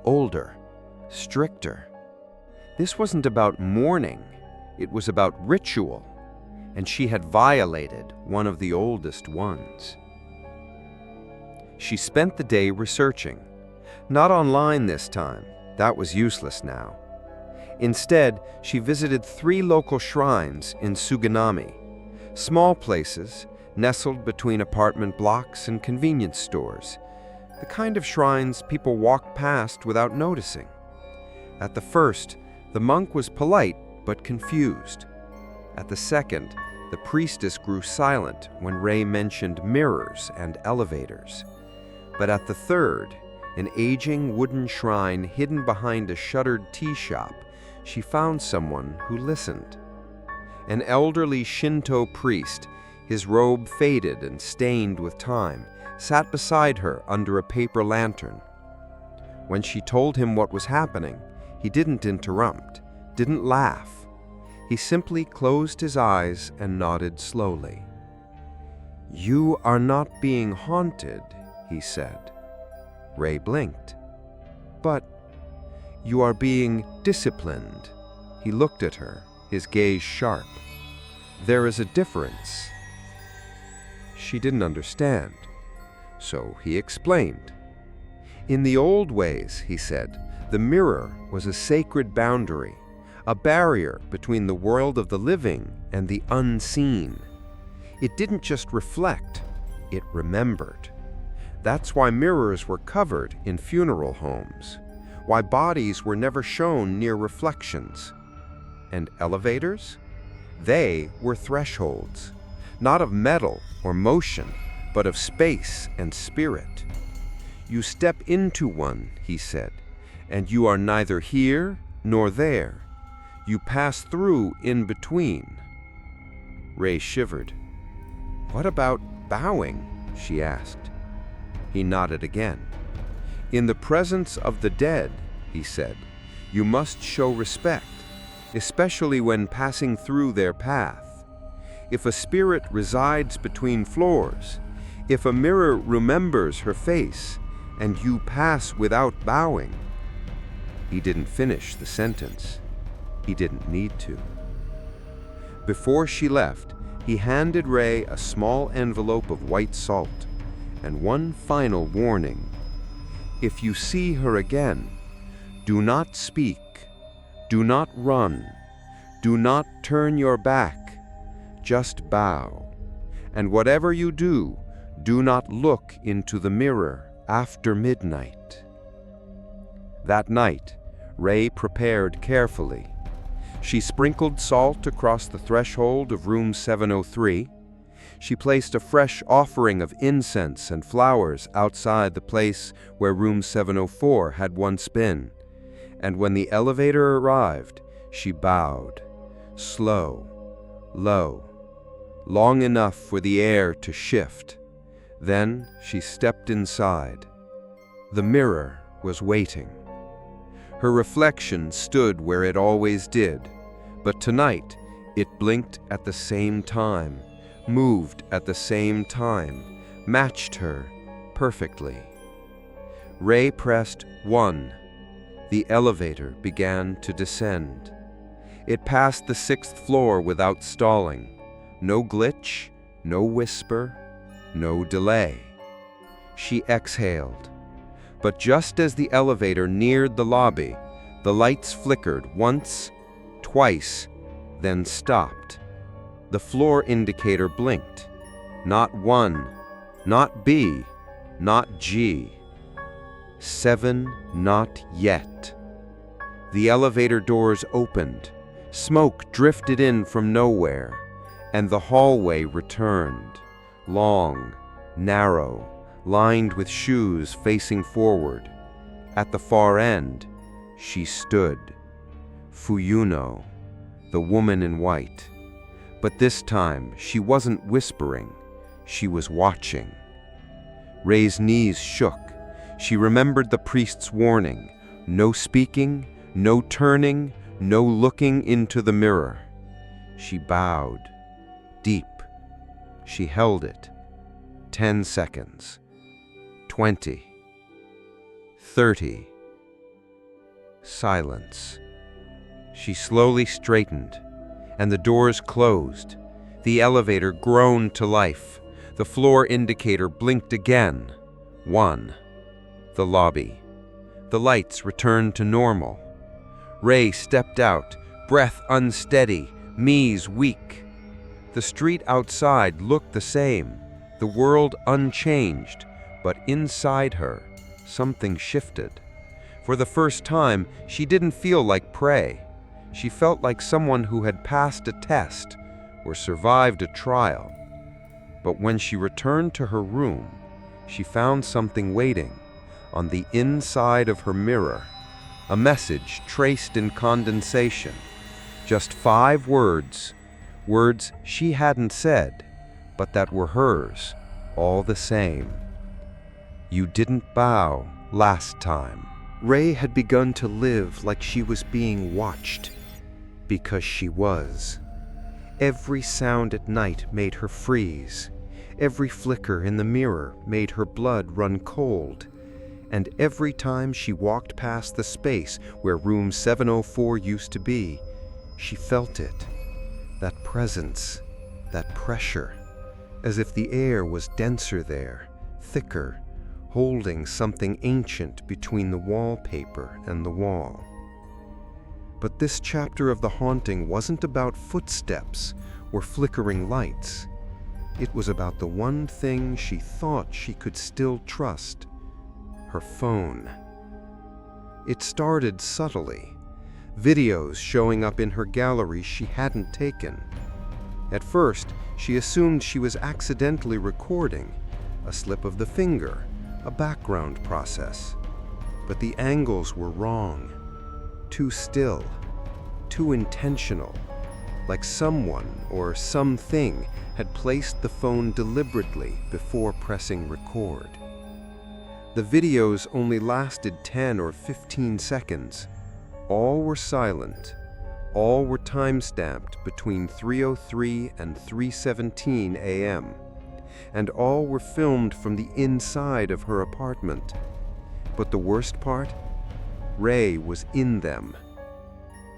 older, stricter. This wasn't about mourning, it was about ritual, and she had violated one of the oldest ones. She spent the day researching, not online this time, that was useless now. Instead, she visited 3 local shrines in Suginami, small places nestled between apartment blocks and convenience stores, the kind of shrines people walked past without noticing. At the first, the monk was polite but confused. At the second, the priestess grew silent when Rei mentioned mirrors and elevators. But at the third, an aging wooden shrine hidden behind a shuttered tea shop, she found someone who listened. An elderly Shinto priest, his robe faded and stained with time, sat beside her under a paper lantern. When she told him what was happening, he didn't interrupt, didn't laugh. He simply closed his eyes and nodded slowly. "You are not being haunted," he said. Rei blinked. "But you are being disciplined." He looked at her, his gaze sharp. "There is a difference." She didn't understand, so he explained. "In the old ways," he said, "the mirror was a sacred boundary, a barrier between the world of the living and the unseen. It didn't just reflect, it remembered. That's why mirrors were covered in funeral homes, why bodies were never shown near reflections. And elevators? They were thresholds, not of metal or motion, but of space and spirit. You step into one," he said, "and you are neither here nor there. You pass through in between." Rei shivered. "What about bowing?" she asked. He nodded again. "In the presence of the dead," he said, "you must show respect, especially when passing through their path. If a spirit resides between floors, if a mirror remembers her face, and you pass without bowing." He didn't finish the sentence. He didn't need to. Before she left, he handed Rei a small envelope of white salt and one final warning. "If you see her again, do not speak, do not run, do not turn your back, just bow. And whatever you do, do not look into the mirror after midnight." That night, Rei prepared carefully. She sprinkled salt across the threshold of room 703. She placed a fresh offering of incense and flowers outside the place where room 704 had once been. And when the elevator arrived, she bowed, slow, low, long enough for the air to shift. Then she stepped inside. The mirror was waiting. Her reflection stood where it always did, but tonight it blinked at the same time, moved at the same time, matched her perfectly. Ray pressed 1. The elevator began to descend. It passed the 6th floor without stalling. No glitch, no whisper, no delay. She exhaled. But just as the elevator neared the lobby, the lights flickered once, twice, then stopped. The floor indicator blinked. Not 1, not B, not G. 7, not yet. The elevator doors opened. Smoke drifted in from nowhere, and the hallway returned. Long, narrow, lined with shoes facing forward. At the far end, she stood. Fuyuno, the woman in white. But this time, she wasn't whispering. She was watching. Ray's knees shook. She remembered the priest's warning. No speaking, no turning, no looking into the mirror. She bowed. Deep. She held it. 10 seconds. 20. 30. Silence. She slowly straightened, and the doors closed. The elevator groaned to life. The floor indicator blinked again. 1. The lobby. The lights returned to normal. Ray stepped out, breath unsteady, knees weak. The street outside looked the same, the world unchanged, but inside her, something shifted. For the first time, she didn't feel like prey. She felt like someone who had passed a test or survived a trial. But when she returned to her room, she found something waiting on the inside of her mirror, a message traced in condensation. Just 5 words, words she hadn't said, but that were hers, all the same. You didn't bow last time. Ray had begun to live like she was being watched, because she was. Every sound at night made her freeze. Every flicker in the mirror made her blood run cold. And every time she walked past the space where room 704 used to be, she felt it. That presence, that pressure, as if the air was denser there, thicker, holding something ancient between the wallpaper and the wall. But this chapter of the haunting wasn't about footsteps or flickering lights. It was about the one thing she thought she could still trust, her phone. It started subtly, videos showing up in her gallery she hadn't taken. At first, she assumed she was accidentally recording, a slip of the finger, a background process. But the angles were wrong, too still, too intentional, like someone or something had placed the phone deliberately before pressing record. The videos only lasted 10 or 15 seconds. All were silent. All were time-stamped between 3:03 and 3:17 a.m. And all were filmed from the inside of her apartment. But the worst part? Ray was in them.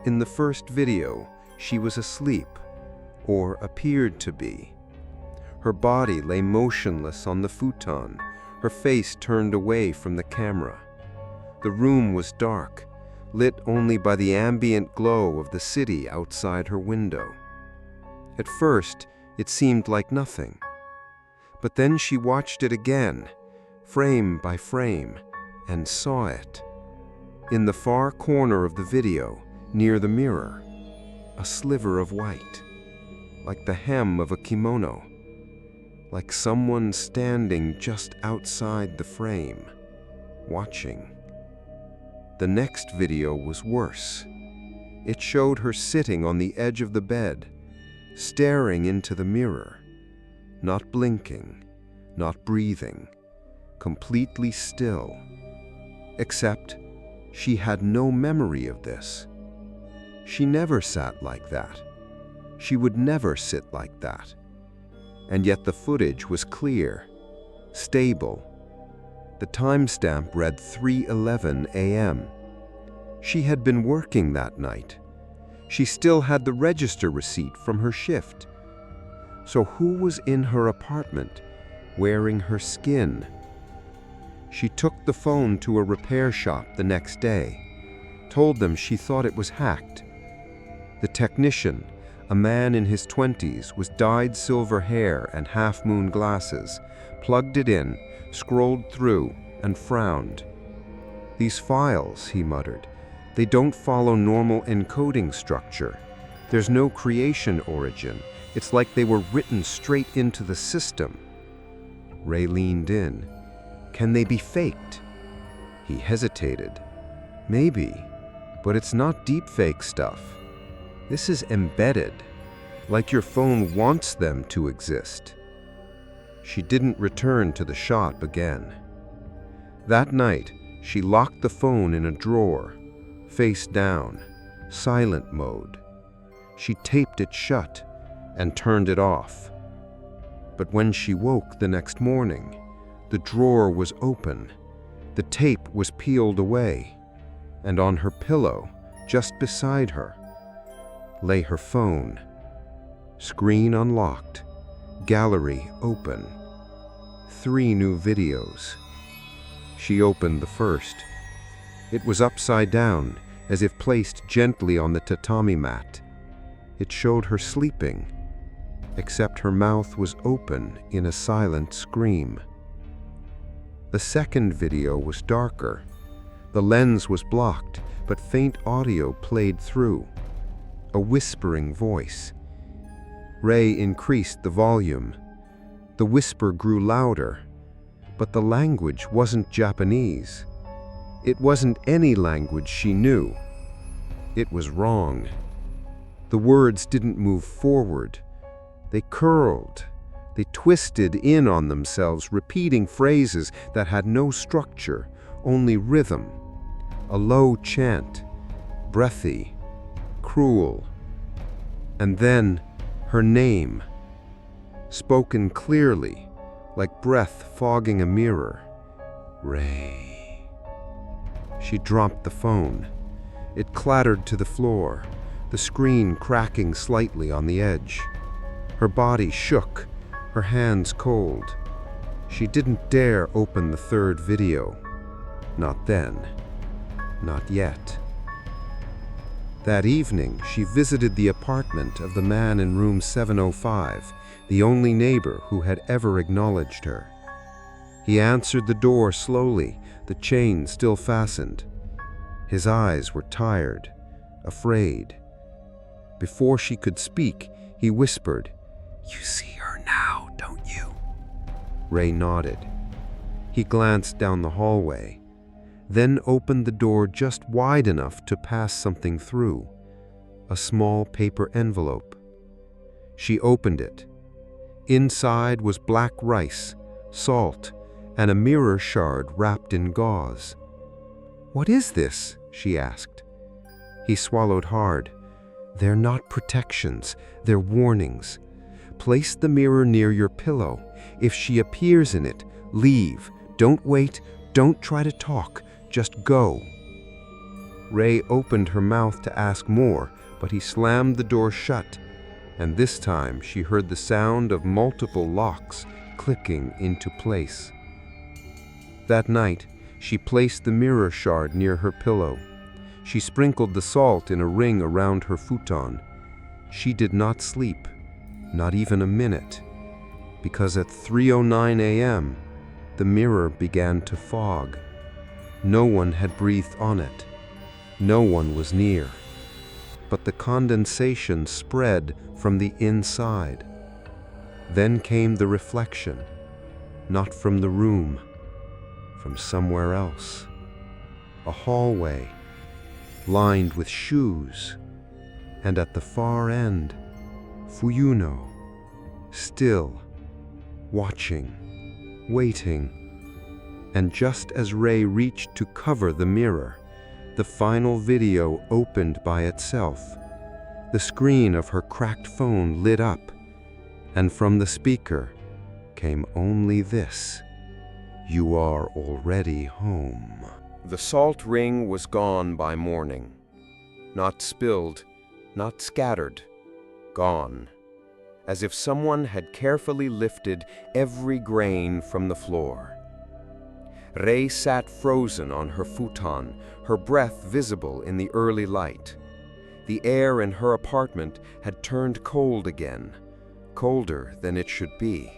In the first video, she was asleep, or appeared to be. Her body lay motionless on the futon, her face turned away from the camera. The room was dark, lit only by the ambient glow of the city outside her window. At first, it seemed like nothing. But then she watched it again, frame by frame, and saw it. In the far corner of the video, near the mirror, a sliver of white, like the hem of a kimono, like someone standing just outside the frame, watching. The next video was worse. It showed her sitting on the edge of the bed, staring into the mirror, not blinking, not breathing, completely still, Except she had no memory of this. She never sat like that. She would never sit like that. And yet the footage was clear, stable. The timestamp read 3:11 a.m. She had been working that night. She still had the register receipt from her shift. So who was in her apartment, wearing her skin? She took the phone to a repair shop the next day, told them she thought it was hacked. The technician, a man in his 20s with dyed silver hair and half-moon glasses, plugged it in, scrolled through, and frowned. "These files," he muttered, "they don't follow normal encoding structure. There's no creation origin. It's like they were written straight into the system." Ray leaned in. "Can they be faked?" He hesitated. "Maybe, but it's not deepfake stuff. This is embedded, like your phone wants them to exist." She didn't return to the shop again. That night, she locked the phone in a drawer, face down, silent mode. She taped it shut and turned it off. But when she woke the next morning, the drawer was open, the tape was peeled away, and on her pillow, just beside her, lay her phone. Screen unlocked, gallery open. 3 new videos. She opened the first. It was upside down, as if placed gently on the tatami mat. It showed her sleeping, except her mouth was open in a silent scream. The second video was darker. The lens was blocked, but faint audio played through. A whispering voice. Ray increased the volume. The whisper grew louder, but the language wasn't Japanese. It wasn't any language she knew. It was wrong. The words didn't move forward. They curled. They twisted in on themselves, repeating phrases that had no structure, only rhythm. A low chant, breathy, cruel. And then her name, spoken clearly, like breath fogging a mirror. Ray. She dropped the phone. It clattered to the floor, the screen cracking slightly on the edge. Her body shook, her hands cold. She didn't dare open the third video. Not then. Not yet. That evening, she visited the apartment of the man in room 705, the only neighbor who had ever acknowledged her. He answered the door slowly, the chain still fastened. His eyes were tired, afraid. Before she could speak, he whispered, "You see her now, don't you?" Ray nodded. He glanced down the hallway, then opened the door just wide enough to pass something through, a small paper envelope. She opened it. Inside was black rice, salt, and a mirror shard wrapped in gauze. "What is this?" she asked. He swallowed hard. "They're not protections, they're warnings. Place the mirror near your pillow. If she appears in it, leave. Don't wait, don't try to talk, just go." Ray opened her mouth to ask more, but he slammed the door shut, and this time she heard the sound of multiple locks clicking into place. That night, she placed the mirror shard near her pillow. She sprinkled the salt in a ring around her futon. She did not sleep, not even a minute, because at 3:09 a.m., the mirror began to fog. No one had breathed on it. No one was near. But the condensation spread from the inside. Then came the reflection, not from the room, from somewhere else. A hallway, lined with shoes, and at the far end, Fuyuno, still, watching, waiting, And just as Ray reached to cover the mirror, the final video opened by itself. The screen of her cracked phone lit up, and from the speaker came only this: "You are already home." The salt ring was gone by morning. Not spilled, not scattered, gone. As if someone had carefully lifted every grain from the floor. Ray sat frozen on her futon, her breath visible in the early light. The air in her apartment had turned cold again, colder than it should be.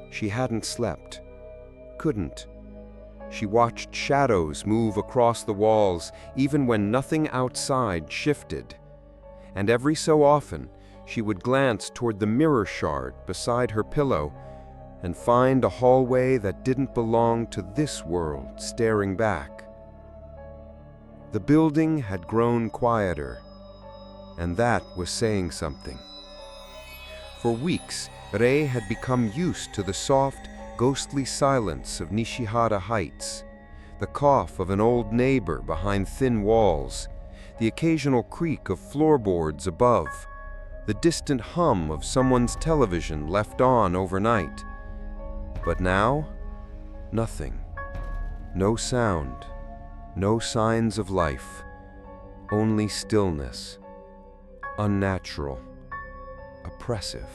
She hadn't slept, couldn't. She watched shadows move across the walls even when nothing outside shifted. And every so often, she would glance toward the mirror shard beside her pillow and find a hallway that didn't belong to this world staring back. The building had grown quieter, and that was saying something. For weeks, Rei had become used to the soft, ghostly silence of Nishihara Heights, the cough of an old neighbor behind thin walls, the occasional creak of floorboards above, the distant hum of someone's television left on overnight. But now, nothing. No sound, no signs of life, only stillness. Unnatural, oppressive.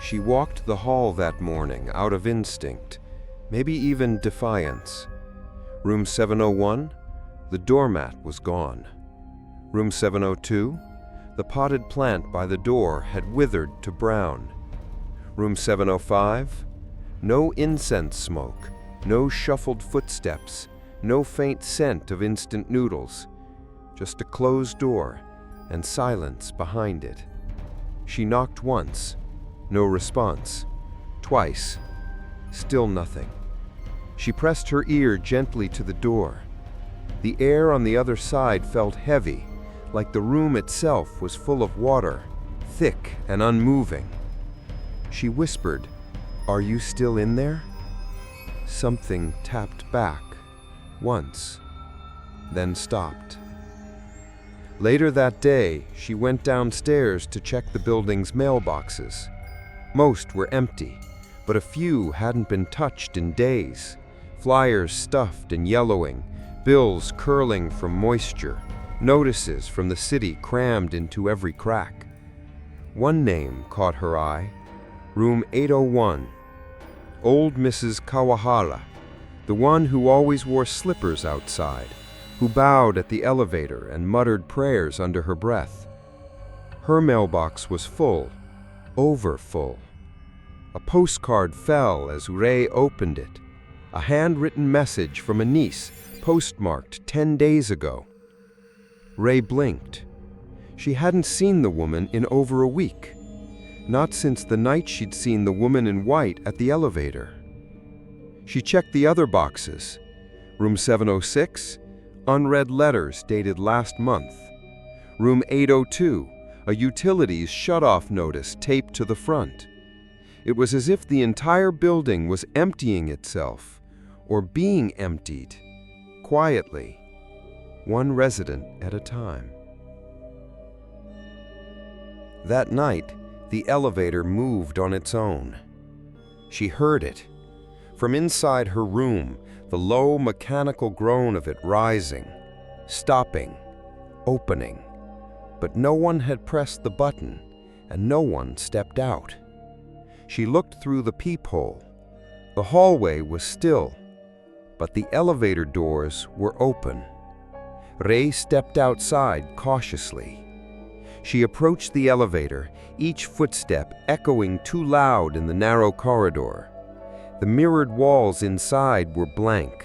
She walked the hall that morning out of instinct, maybe even defiance. Room 701, the doormat was gone. Room 702, the potted plant by the door had withered to brown. Room 705, no incense smoke, no shuffled footsteps, no faint scent of instant noodles, just a closed door and silence behind it. She knocked once, no response. Twice, still nothing. She pressed her ear gently to the door. The air on the other side felt heavy, like the room itself was full of water, thick and unmoving. She whispered, "Are you still in there?" Something tapped back, once, then stopped. Later that day, she went downstairs to check the building's mailboxes. Most were empty, but a few hadn't been touched in days. Flyers stuffed and yellowing, bills curling from moisture, notices from the city crammed into every crack. One name caught her eye, room 801. Old Mrs. Kawahara, the one who always wore slippers outside, who bowed at the elevator and muttered prayers under her breath. Her mailbox was full, over full. A postcard fell as Rei opened it, a handwritten message from a niece, postmarked 10 days ago. Rei blinked. She hadn't seen the woman in over a week, not since the night she'd seen the woman in white at the elevator. She checked the other boxes. Room 706, unread letters dated last month. Room 802, a utilities shut-off notice taped to the front. It was as if the entire building was emptying itself, or being emptied, quietly, one resident at a time. That night, the elevator moved on its own. She heard it. From inside her room, the low mechanical groan of it rising, stopping, opening. But no one had pressed the button, and no one stepped out. She looked through the peephole. The hallway was still, but the elevator doors were open. Rei stepped outside cautiously. She approached the elevator, each footstep echoing too loud in the narrow corridor. The mirrored walls inside were blank,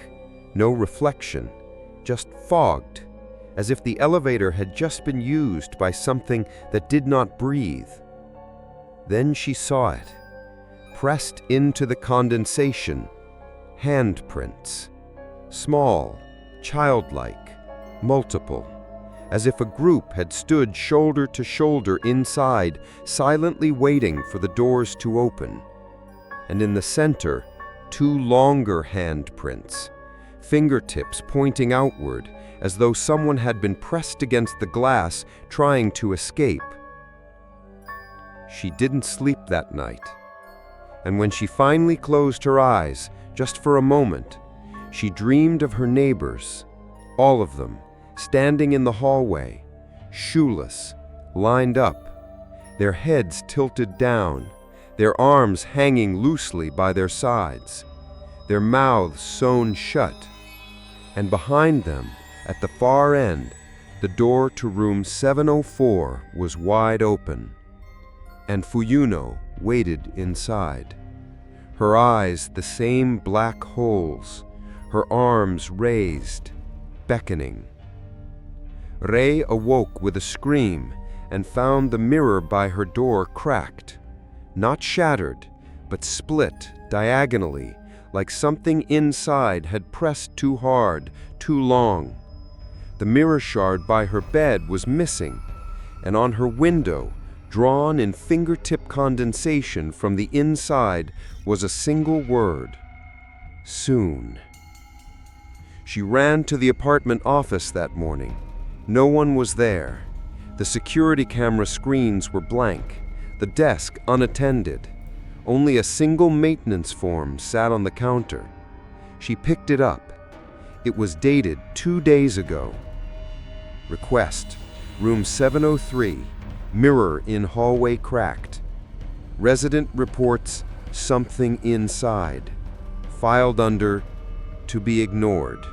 no reflection, just fogged, as if the elevator had just been used by something that did not breathe. Then she saw it, pressed into the condensation, handprints, small, childlike, multiple, as if a group had stood shoulder to shoulder inside, silently waiting for the doors to open, and in the center, 2 longer handprints, fingertips pointing outward, as though someone had been pressed against the glass trying to escape. She didn't sleep that night, and when she finally closed her eyes, just for a moment, she dreamed of her neighbors, all of them, standing in the hallway, shoeless, lined up, their heads tilted down, their arms hanging loosely by their sides, their mouths sewn shut, and behind them, at the far end, the door to room 704 was wide open, and Fuyuno waited inside. Her eyes the same black holes, her arms raised, beckoning. Rei awoke with a scream and found the mirror by her door cracked, not shattered, but split diagonally, like something inside had pressed too hard, too long. The mirror shard by her bed was missing, and on her window, drawn in fingertip condensation from the inside, was a single word: soon. She ran to the apartment office that morning. No one was there. The security camera screens were blank, the desk unattended. Only a single maintenance form sat on the counter. She picked it up. It was dated 2 days ago. Request: room 703, mirror in hallway cracked. Resident reports something inside. Filed under to be ignored.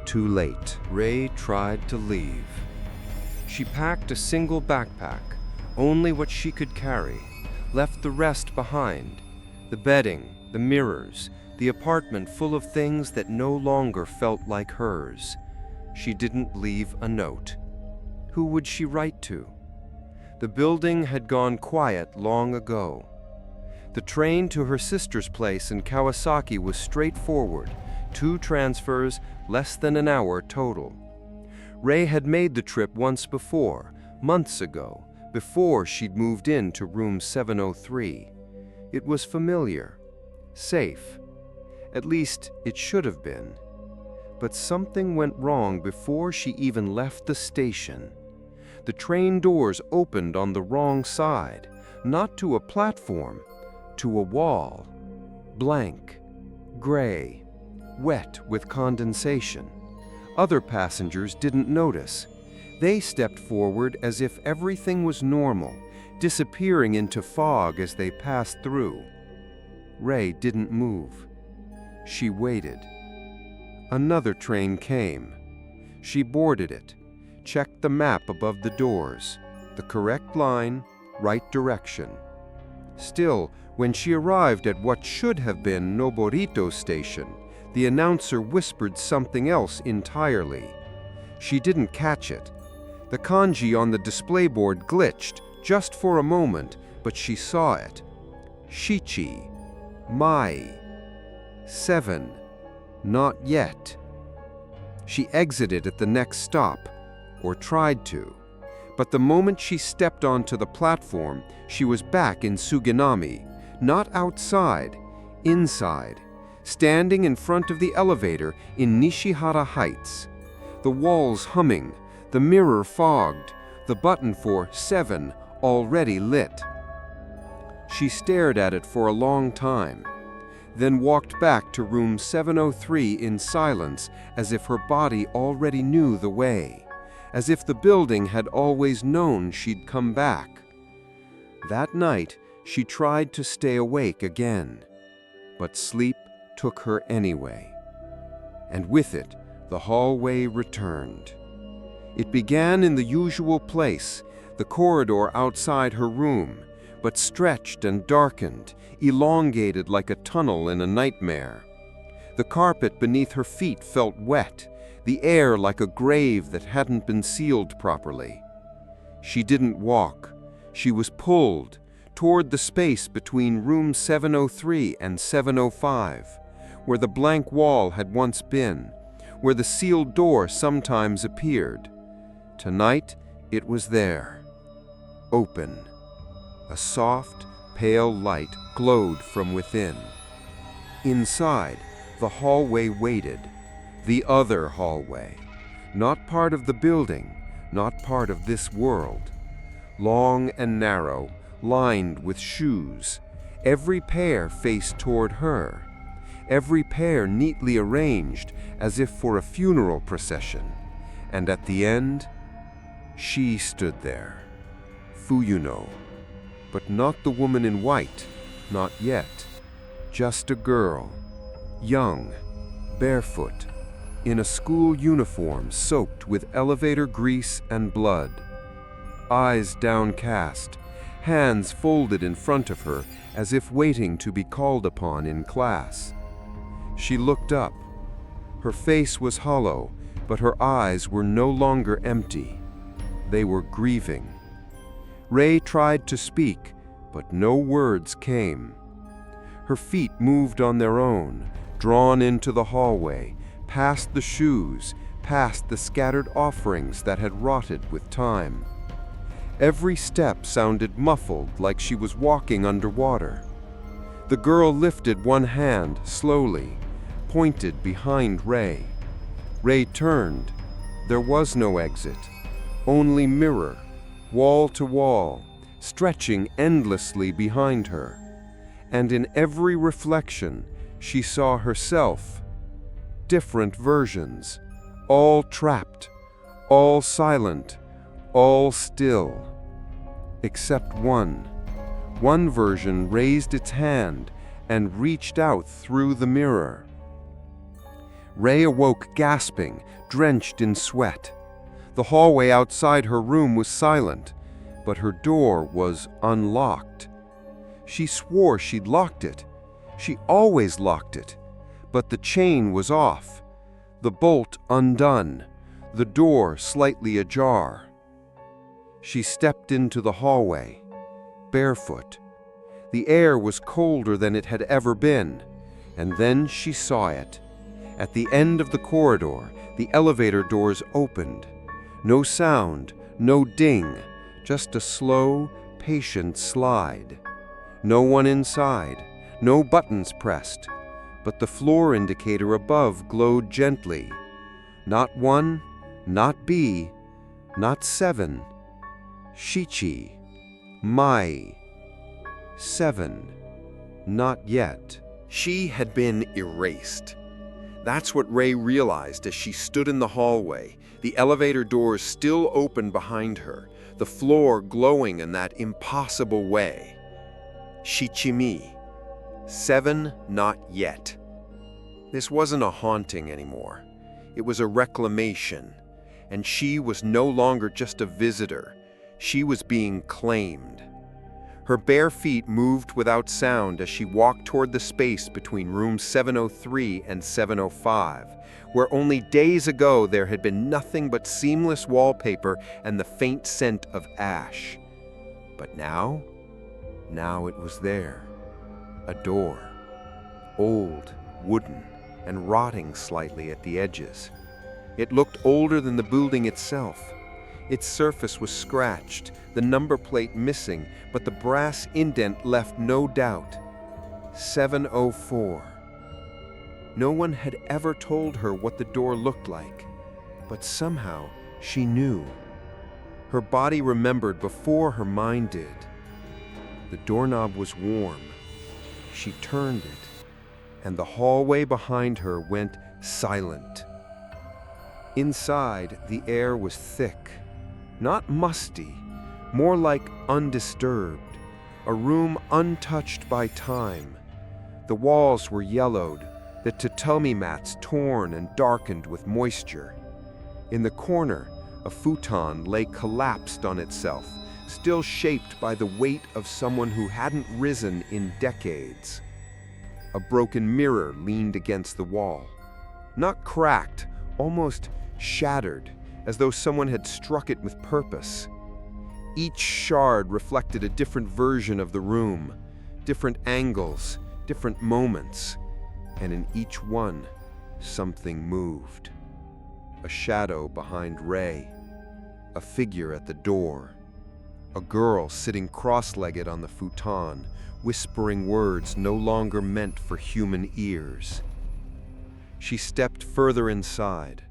Too late. Rei tried to leave. She packed a single backpack, only what she could carry, left the rest behind. The bedding, the mirrors, the apartment full of things that no longer felt like hers. She didn't leave a note. Who would she write to? The building had gone quiet long ago. The train to her sister's place in Kawasaki was straightforward, 2 transfers, less than an hour total. Rei had made the trip once before, months ago, before she'd moved into room 703. It was familiar, safe. At least it should have been. But something went wrong before she even left the station. The train doors opened on the wrong side, not to a platform, to a wall. Blank, gray, wet with condensation. Other passengers didn't notice. They stepped forward as if everything was normal, disappearing into fog as they passed through. Rei didn't move. She waited. Another train came. She boarded it, checked the map above the doors, the correct line, right direction. Still, when she arrived at what should have been Noborito Station, the announcer whispered something else entirely. She didn't catch it. The kanji on the display board glitched just for a moment, but she saw it. Shichi, Mai, 7, not yet. She exited at the next stop, or tried to. But the moment she stepped onto the platform, she was back in Suginami, not outside, inside, standing in front of the elevator in Nishihara Heights. The walls humming, the mirror fogged, the button for 7 already lit. She stared at it for a long time, then walked back to room 703 in silence, as if her body already knew the way, as if the building had always known she'd come back. That night, she tried to stay awake again, but sleep took her anyway. And with it, the hallway returned. It began in the usual place, the corridor outside her room, but stretched and darkened, elongated like a tunnel in a nightmare. The carpet beneath her feet felt wet, the air like a grave that hadn't been sealed properly. She didn't walk. She was pulled toward the space between room 703 and 705, where the blank wall had once been, where the sealed door sometimes appeared. Tonight, it was there, open, a soft, pale light glowed from within. Inside, the hallway waited. The other hallway. Not part of the building, not part of this world. Long and narrow, lined with shoes. Every pair faced toward her. Every pair neatly arranged as if for a funeral procession. And at the end, she stood there. Fuyuno. But not the woman in white, not yet. Just a girl. Young, barefoot, in a school uniform soaked with elevator grease and blood. Eyes downcast, hands folded in front of her as if waiting to be called upon in class. She looked up. Her face was hollow, but her eyes were no longer empty. They were grieving. Rei tried to speak, but no words came. Her feet moved on their own, drawn into the hallway, past the shoes, past the scattered offerings that had rotted with time. Every step sounded muffled, like she was walking underwater. The girl lifted one hand slowly, pointed behind Rei. Rei turned. There was no exit, only mirror, wall to wall, stretching endlessly behind her. And in every reflection, she saw herself. Different versions, all trapped, all silent, all still. Except one. One version raised its hand and reached out through the mirror. Rei awoke gasping, drenched in sweat. The hallway outside her room was silent, but her door was unlocked. She swore she'd locked it. She always locked it. But the chain was off, the bolt undone, the door slightly ajar. She stepped into the hallway, barefoot. The air was colder than it had ever been, and then she saw it. At the end of the corridor, the elevator doors opened. No sound, no ding, just a slow, patient slide. No one inside, no buttons pressed, but the floor indicator above glowed gently. Not 1, not B, not 7. Shichi, Mai. 7. Not yet. She had been erased. That's what Rei realized as she stood in the hallway, the elevator doors still open behind her, the floor glowing in that impossible way. Shichimi. 7, not yet. This wasn't a haunting anymore. It was a reclamation, and she was no longer just a visitor. She was being claimed. Her bare feet moved without sound as she walked toward the space between room 703 and 705, where only days ago there had been nothing but seamless wallpaper and the faint scent of ash. But now it was there. A door. Old, wooden, and rotting slightly at the edges. It looked older than the building itself. Its surface was scratched, the number plate missing, but the brass indent left no doubt. 704. No one had ever told her what the door looked like, but somehow she knew. Her body remembered before her mind did. The doorknob was warm. She turned it, and the hallway behind her went silent. Inside, the air was thick, not musty, more like undisturbed, a room untouched by time. The walls were yellowed, the tatami mats torn and darkened with moisture. In the corner, a futon lay collapsed on itself, still shaped by the weight of someone who hadn't risen in decades. A broken mirror leaned against the wall. Not cracked, almost shattered, as though someone had struck it with purpose. Each shard reflected a different version of the room, different angles, different moments, and in each one, something moved. A shadow behind Rei, a figure at the door, A girl sitting cross-legged on the futon, whispering words no longer meant for human ears. She stepped further inside.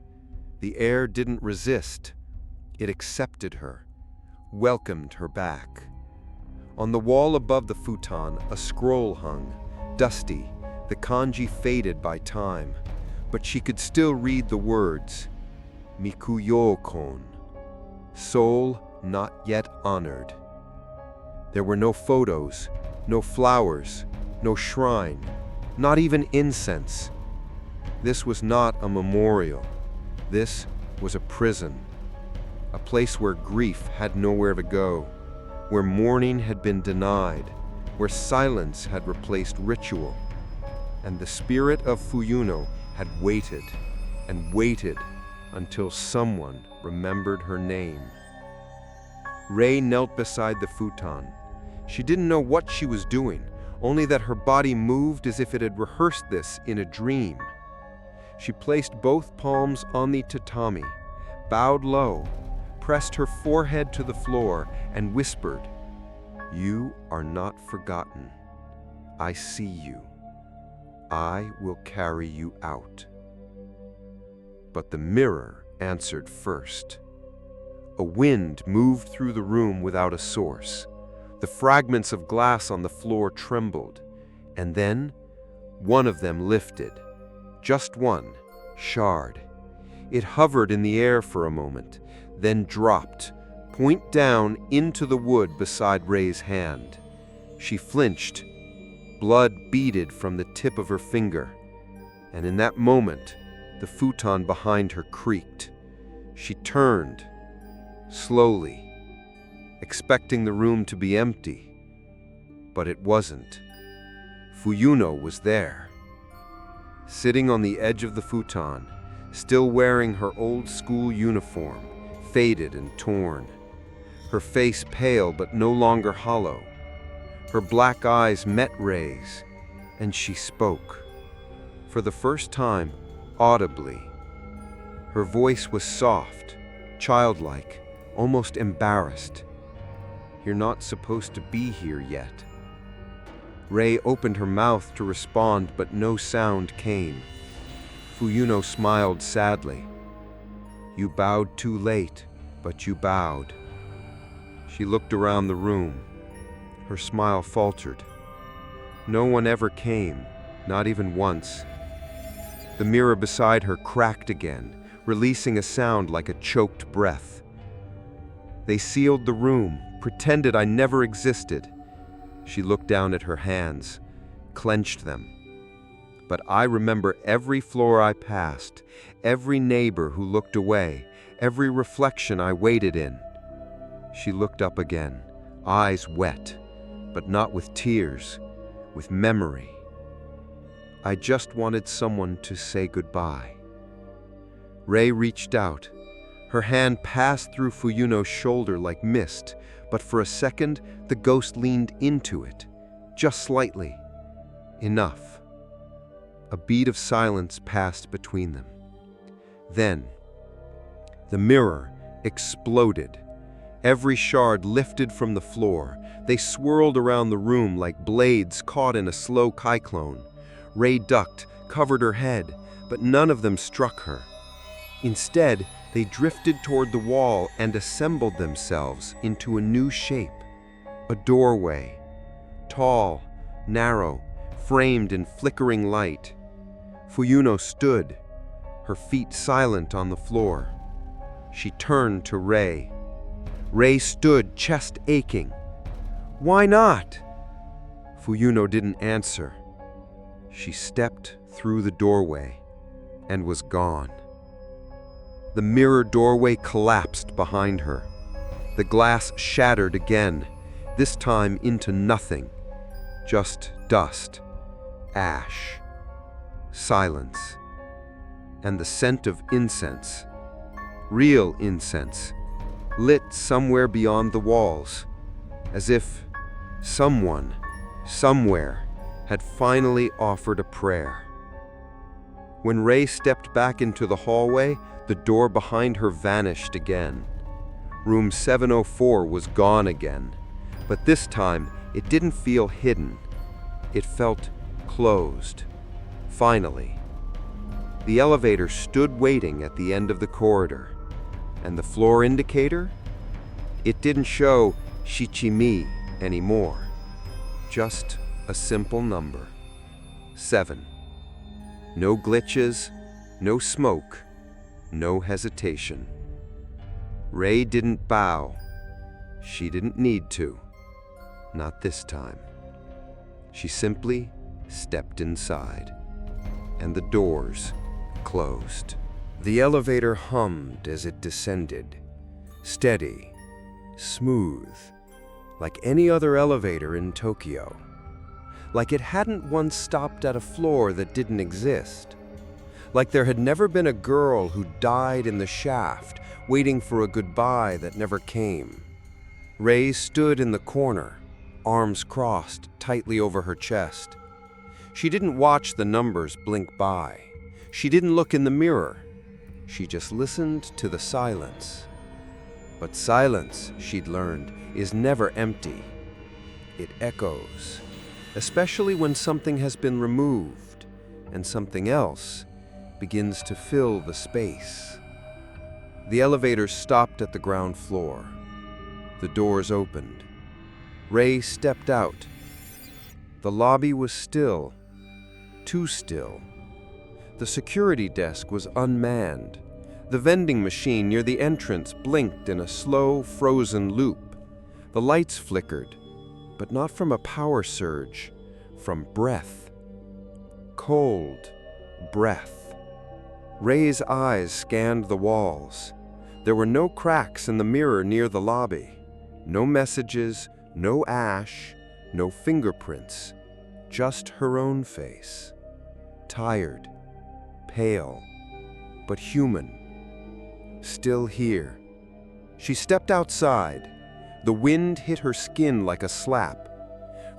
The air didn't resist. It accepted her, welcomed her back. On the wall above the futon, a scroll hung, dusty, the kanji faded by time, but she could still read the words, Mikuyo-kon, soul not yet honored. There were no photos, no flowers, no shrine, not even incense. This was not a memorial. This was a prison, a place where grief had nowhere to go, where mourning had been denied, where silence had replaced ritual. And the spirit of Fuyuno had waited and waited until someone remembered her name. Rei knelt beside the futon. She didn't know what she was doing, only that her body moved as if it had rehearsed this in a dream. She placed both palms on the tatami, bowed low, pressed her forehead to the floor, and whispered, "You are not forgotten. I see you. I will carry you out." But the mirror answered first. A wind moved through the room without a source. The fragments of glass on the floor trembled, and then one of them lifted. Just one, shard. It hovered in the air for a moment, then dropped, point down into the wood beside Rei's hand. She flinched. Blood beaded from the tip of her finger, and in that moment, the futon behind her creaked. She turned, slowly, expecting the room to be empty, but it wasn't. Fuyuno was there, sitting on the edge of the futon, still wearing her old-school uniform, faded and torn, her face pale but no longer hollow. Her black eyes met Rei's, and she spoke. For the first time, audibly. Her voice was soft, childlike, almost embarrassed. "You're not supposed to be here yet." Rei opened her mouth to respond, but no sound came. Fuyuno smiled sadly. "You bowed too late, but you bowed." She looked around the room. Her smile faltered. No one ever came, not even once. The mirror beside her cracked again, releasing a sound like a choked breath. "They sealed the room, pretended I never existed." She looked down at her hands, clenched them. "But I remember every floor I passed, every neighbor who looked away, every reflection I waited in." She looked up again, eyes wet, but not with tears, with memory. "I just wanted someone to say goodbye." Rei reached out. Her hand passed through Fuyuno's shoulder like mist, but for a second, the ghost leaned into it, just slightly. Enough. A beat of silence passed between them. Then, the mirror exploded. Every shard lifted from the floor. They swirled around the room like blades caught in a slow cyclone. Rei ducked, covered her head, but none of them struck her. Instead, they drifted toward the wall and assembled themselves into a new shape. A doorway. Tall, narrow, framed in flickering light. Fuyuno stood, her feet silent on the floor. She turned to Rei. Rei stood, chest aching. "Why not?" Fuyuno didn't answer. She stepped through the doorway and was gone. The mirror doorway collapsed behind her. The glass shattered again, this time into nothing. Just dust, ash, silence, and the scent of incense. Real incense, lit somewhere beyond the walls, as if someone, somewhere, had finally offered a prayer. When Rei stepped back into the hallway, the door behind her vanished again. Room 704 was gone again, but this time it didn't feel hidden. It felt closed. Finally, the elevator stood waiting at the end of the corridor, and the floor indicator? It didn't show Shichimi anymore. Just a simple number. 7. No glitches, no smoke, no hesitation. Ray didn't bow. She didn't need to. Not this time. She simply stepped inside, and the doors closed. The elevator hummed as it descended, steady, smooth, like any other elevator in Tokyo. Like it hadn't once stopped at a floor that didn't exist. Like there had never been a girl who died in the shaft, waiting for a goodbye that never came. Ray stood in the corner, arms crossed tightly over her chest. She didn't watch the numbers blink by. She didn't look in the mirror. She just listened to the silence. But silence, she'd learned, is never empty. It echoes, especially when something has been removed and something else begins to fill the space. The elevator stopped at the ground floor. The doors opened. Ray stepped out. The lobby was still, too still. The security desk was unmanned. The vending machine near the entrance blinked in a slow, frozen loop. The lights flickered, but not from a power surge, from breath. Cold breath. Ray's eyes scanned the walls. There were no cracks in the mirror near the lobby. No messages, no ash, no fingerprints. Just her own face. Tired, pale, but human. Still here. She stepped outside. The wind hit her skin like a slap.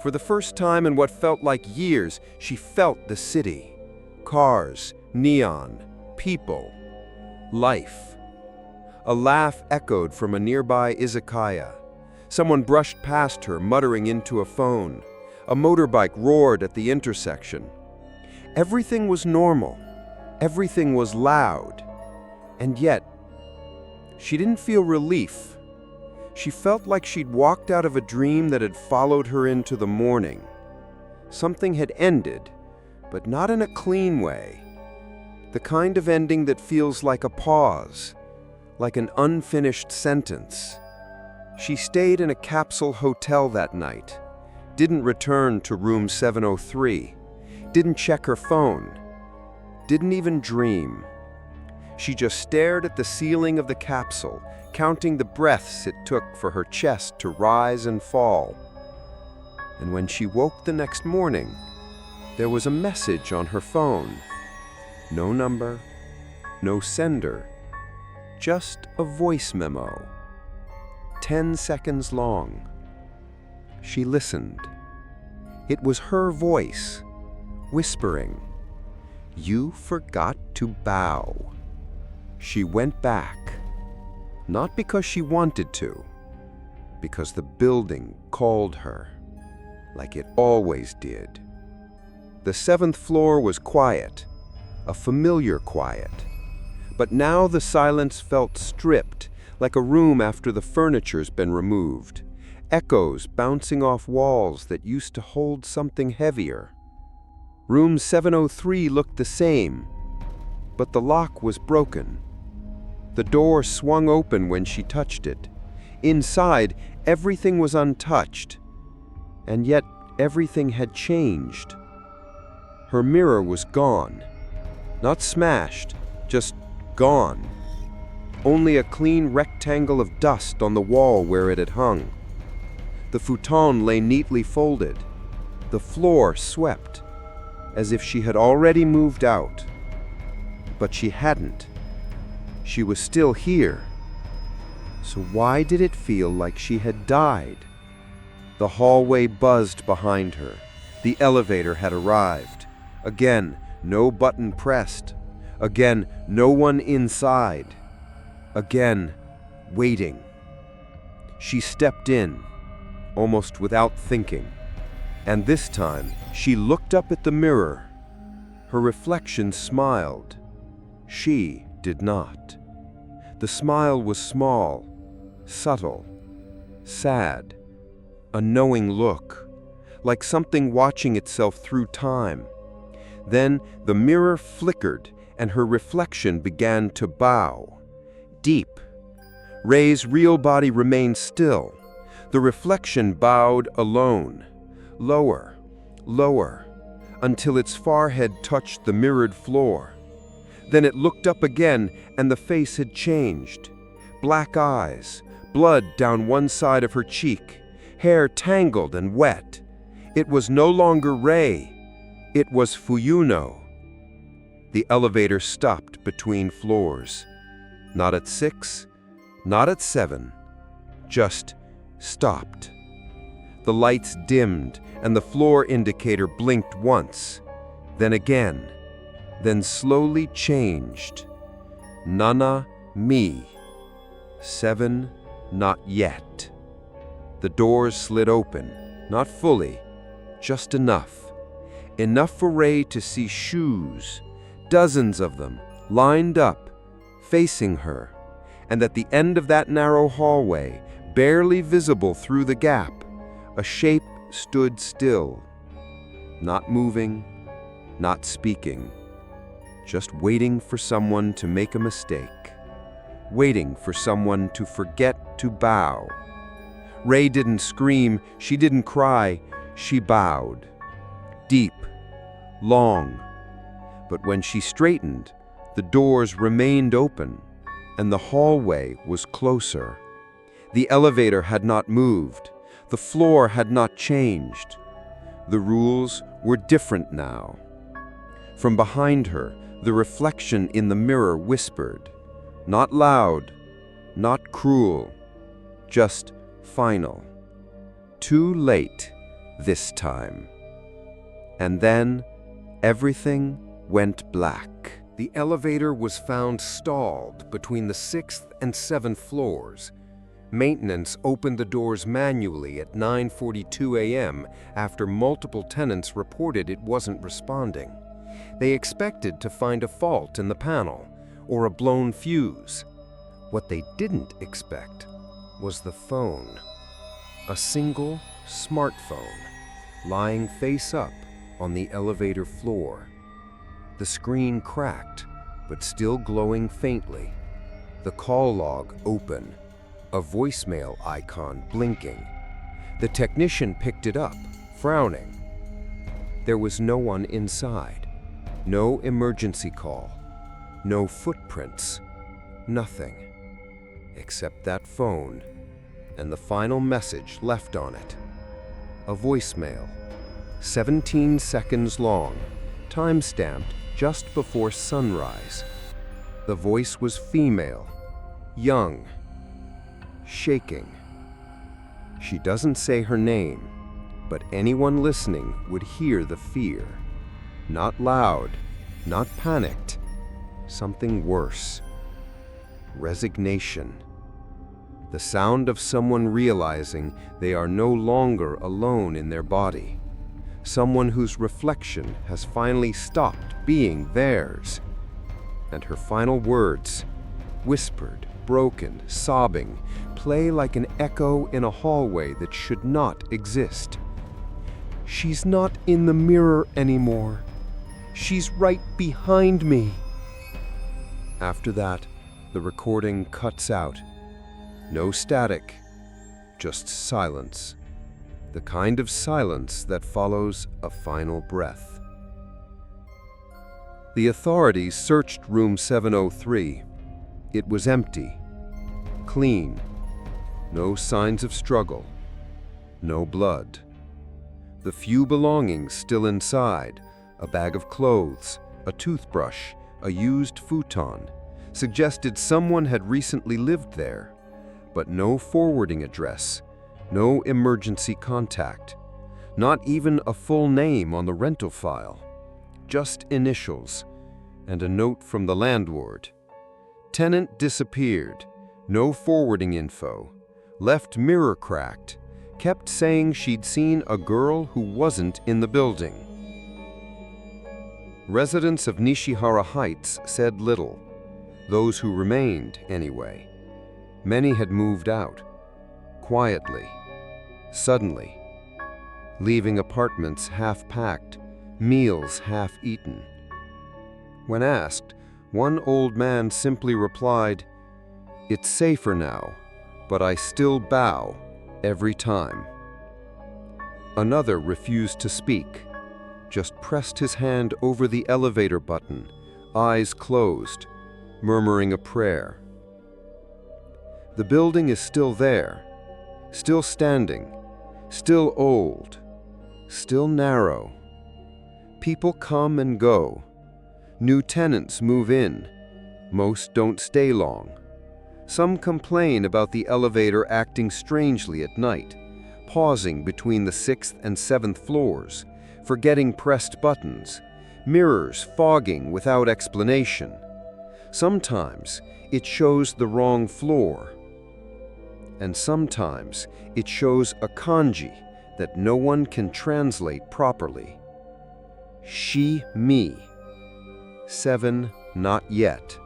For the first time in what felt like years, she felt the city. Cars, neon, people, life. A laugh echoed from a nearby izakaya. Someone brushed past her, muttering into a phone. A motorbike roared at the intersection. Everything was normal. Everything was loud. And yet, she didn't feel relief. She felt like she'd walked out of a dream that had followed her into the morning. Something had ended, but not in a clean way. The kind of ending that feels like a pause, like an unfinished sentence. She stayed in a capsule hotel that night, didn't return to room 703, didn't check her phone, didn't even dream. She just stared at the ceiling of the capsule, counting the breaths it took for her chest to rise and fall. And when she woke the next morning, there was a message on her phone. No number, no sender, just a voice memo. 10 seconds long. She listened. It was her voice, whispering, "You forgot to bow." She went back, not because she wanted to, because the building called her, like it always did. The 7th floor was quiet, a familiar quiet, but now the silence felt stripped, like a room after the furniture's been removed, echoes bouncing off walls that used to hold something heavier. Room 703 looked the same, but the lock was broken. The door swung open when she touched it. Inside, everything was untouched, and yet everything had changed. Her mirror was gone. Not smashed, just gone. Only a clean rectangle of dust on the wall where it had hung. The futon lay neatly folded. The floor swept, as if she had already moved out. But she hadn't. She was still here. So why did it feel like she had died? The hallway buzzed behind her. The elevator had arrived. Again, no button pressed. Again, no one inside. Again, waiting. She stepped in, almost without thinking. And this time, she looked up at the mirror. Her reflection smiled. She did not. The smile was small, subtle, sad, a knowing look, like something watching itself through time. Then the mirror flickered and her reflection began to bow, deep. Ray's real body remained still. The reflection bowed alone, lower, lower, until its forehead touched the mirrored floor. Then it looked up again, and the face had changed. Black eyes, blood down one side of her cheek, hair tangled and wet. It was no longer Ray. It was Fuyuno. The elevator stopped between floors. Not at 6, not at 7, just stopped. The lights dimmed, and the floor indicator blinked once, then again, then slowly changed. Nana mi. 7, not yet. The doors slid open, not fully, just enough. Enough for Ray to see shoes, dozens of them, lined up, facing her, and at the end of that narrow hallway, barely visible through the gap, a shape stood still, not moving, not speaking, just waiting for someone to make a mistake, waiting for someone to forget to bow. Ray didn't scream, she didn't cry, she bowed. Deep, long. But when she straightened, the doors remained open, and the hallway was closer. The elevator had not moved. The floor had not changed. The rules were different now. From behind her, the reflection in the mirror whispered, not loud, not cruel, just final. Too late this time. And then everything went black. The elevator was found stalled between the 6th and 7th floors. Maintenance opened the doors manually at 9:42 a.m. after multiple tenants reported it wasn't responding. They expected to find a fault in the panel or a blown fuse. What they didn't expect was the phone. A single smartphone lying face up on the elevator floor. The screen cracked, but still glowing faintly. The call log open, a voicemail icon blinking. The technician picked it up, frowning. There was no one inside. No emergency call. No footprints. Nothing. Except that phone and the final message left on it. A voicemail, 17 seconds long, time-stamped just before sunrise. The voice was female, young, shaking. She doesn't say her name, but anyone listening would hear the fear. Not loud, not panicked, something worse. Resignation. The sound of someone realizing they are no longer alone in their body. Someone whose reflection has finally stopped being theirs. And her final words, whispered, broken, sobbing, play like an echo in a hallway that should not exist. She's not in the mirror anymore. She's right behind me. After that, the recording cuts out. No static, just silence. The kind of silence that follows a final breath. The authorities searched room 703. It was empty, clean, no signs of struggle, no blood. The few belongings still inside, a bag of clothes, a toothbrush, a used futon, suggested someone had recently lived there, but no forwarding address, no emergency contact, not even a full name on the rental file, just initials and a note from the landlord. Tenant disappeared, no forwarding info, left mirror cracked, kept saying she'd seen a girl who wasn't in the building. Residents of Nishihara Heights said little. Those who remained, anyway. Many had moved out. Quietly. Suddenly. Leaving apartments half-packed, meals half-eaten. When asked, one old man simply replied, "It's safer now, but I still bow every time." Another refused to speak, just pressed his hand over the elevator button, eyes closed, murmuring a prayer. The building is still there, still standing, still old, still narrow. People come and go. New tenants move in. Most don't stay long. Some complain about the elevator acting strangely at night, pausing between the 6th and 7th floors, forgetting pressed buttons, mirrors fogging without explanation. Sometimes it shows the wrong floor. And sometimes it shows a kanji that no one can translate properly. She, me. 7, not yet.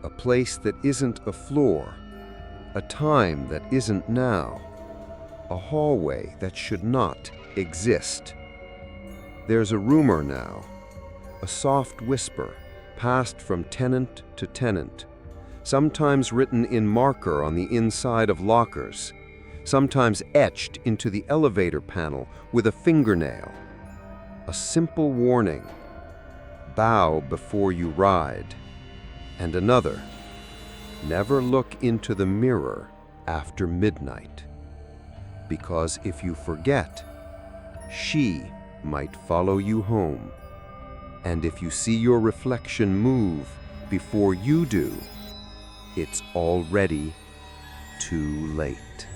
A place that isn't a floor. A time that isn't now. A hallway that should not exist. There's a rumor now. A soft whisper, passed from tenant to tenant. Sometimes written in marker on the inside of lockers. Sometimes etched into the elevator panel with a fingernail. A simple warning. Bow before you ride. And another. Never look into the mirror after midnight. Because if you forget, she might follow you home. And if you see your reflection move before you do, it's already too late.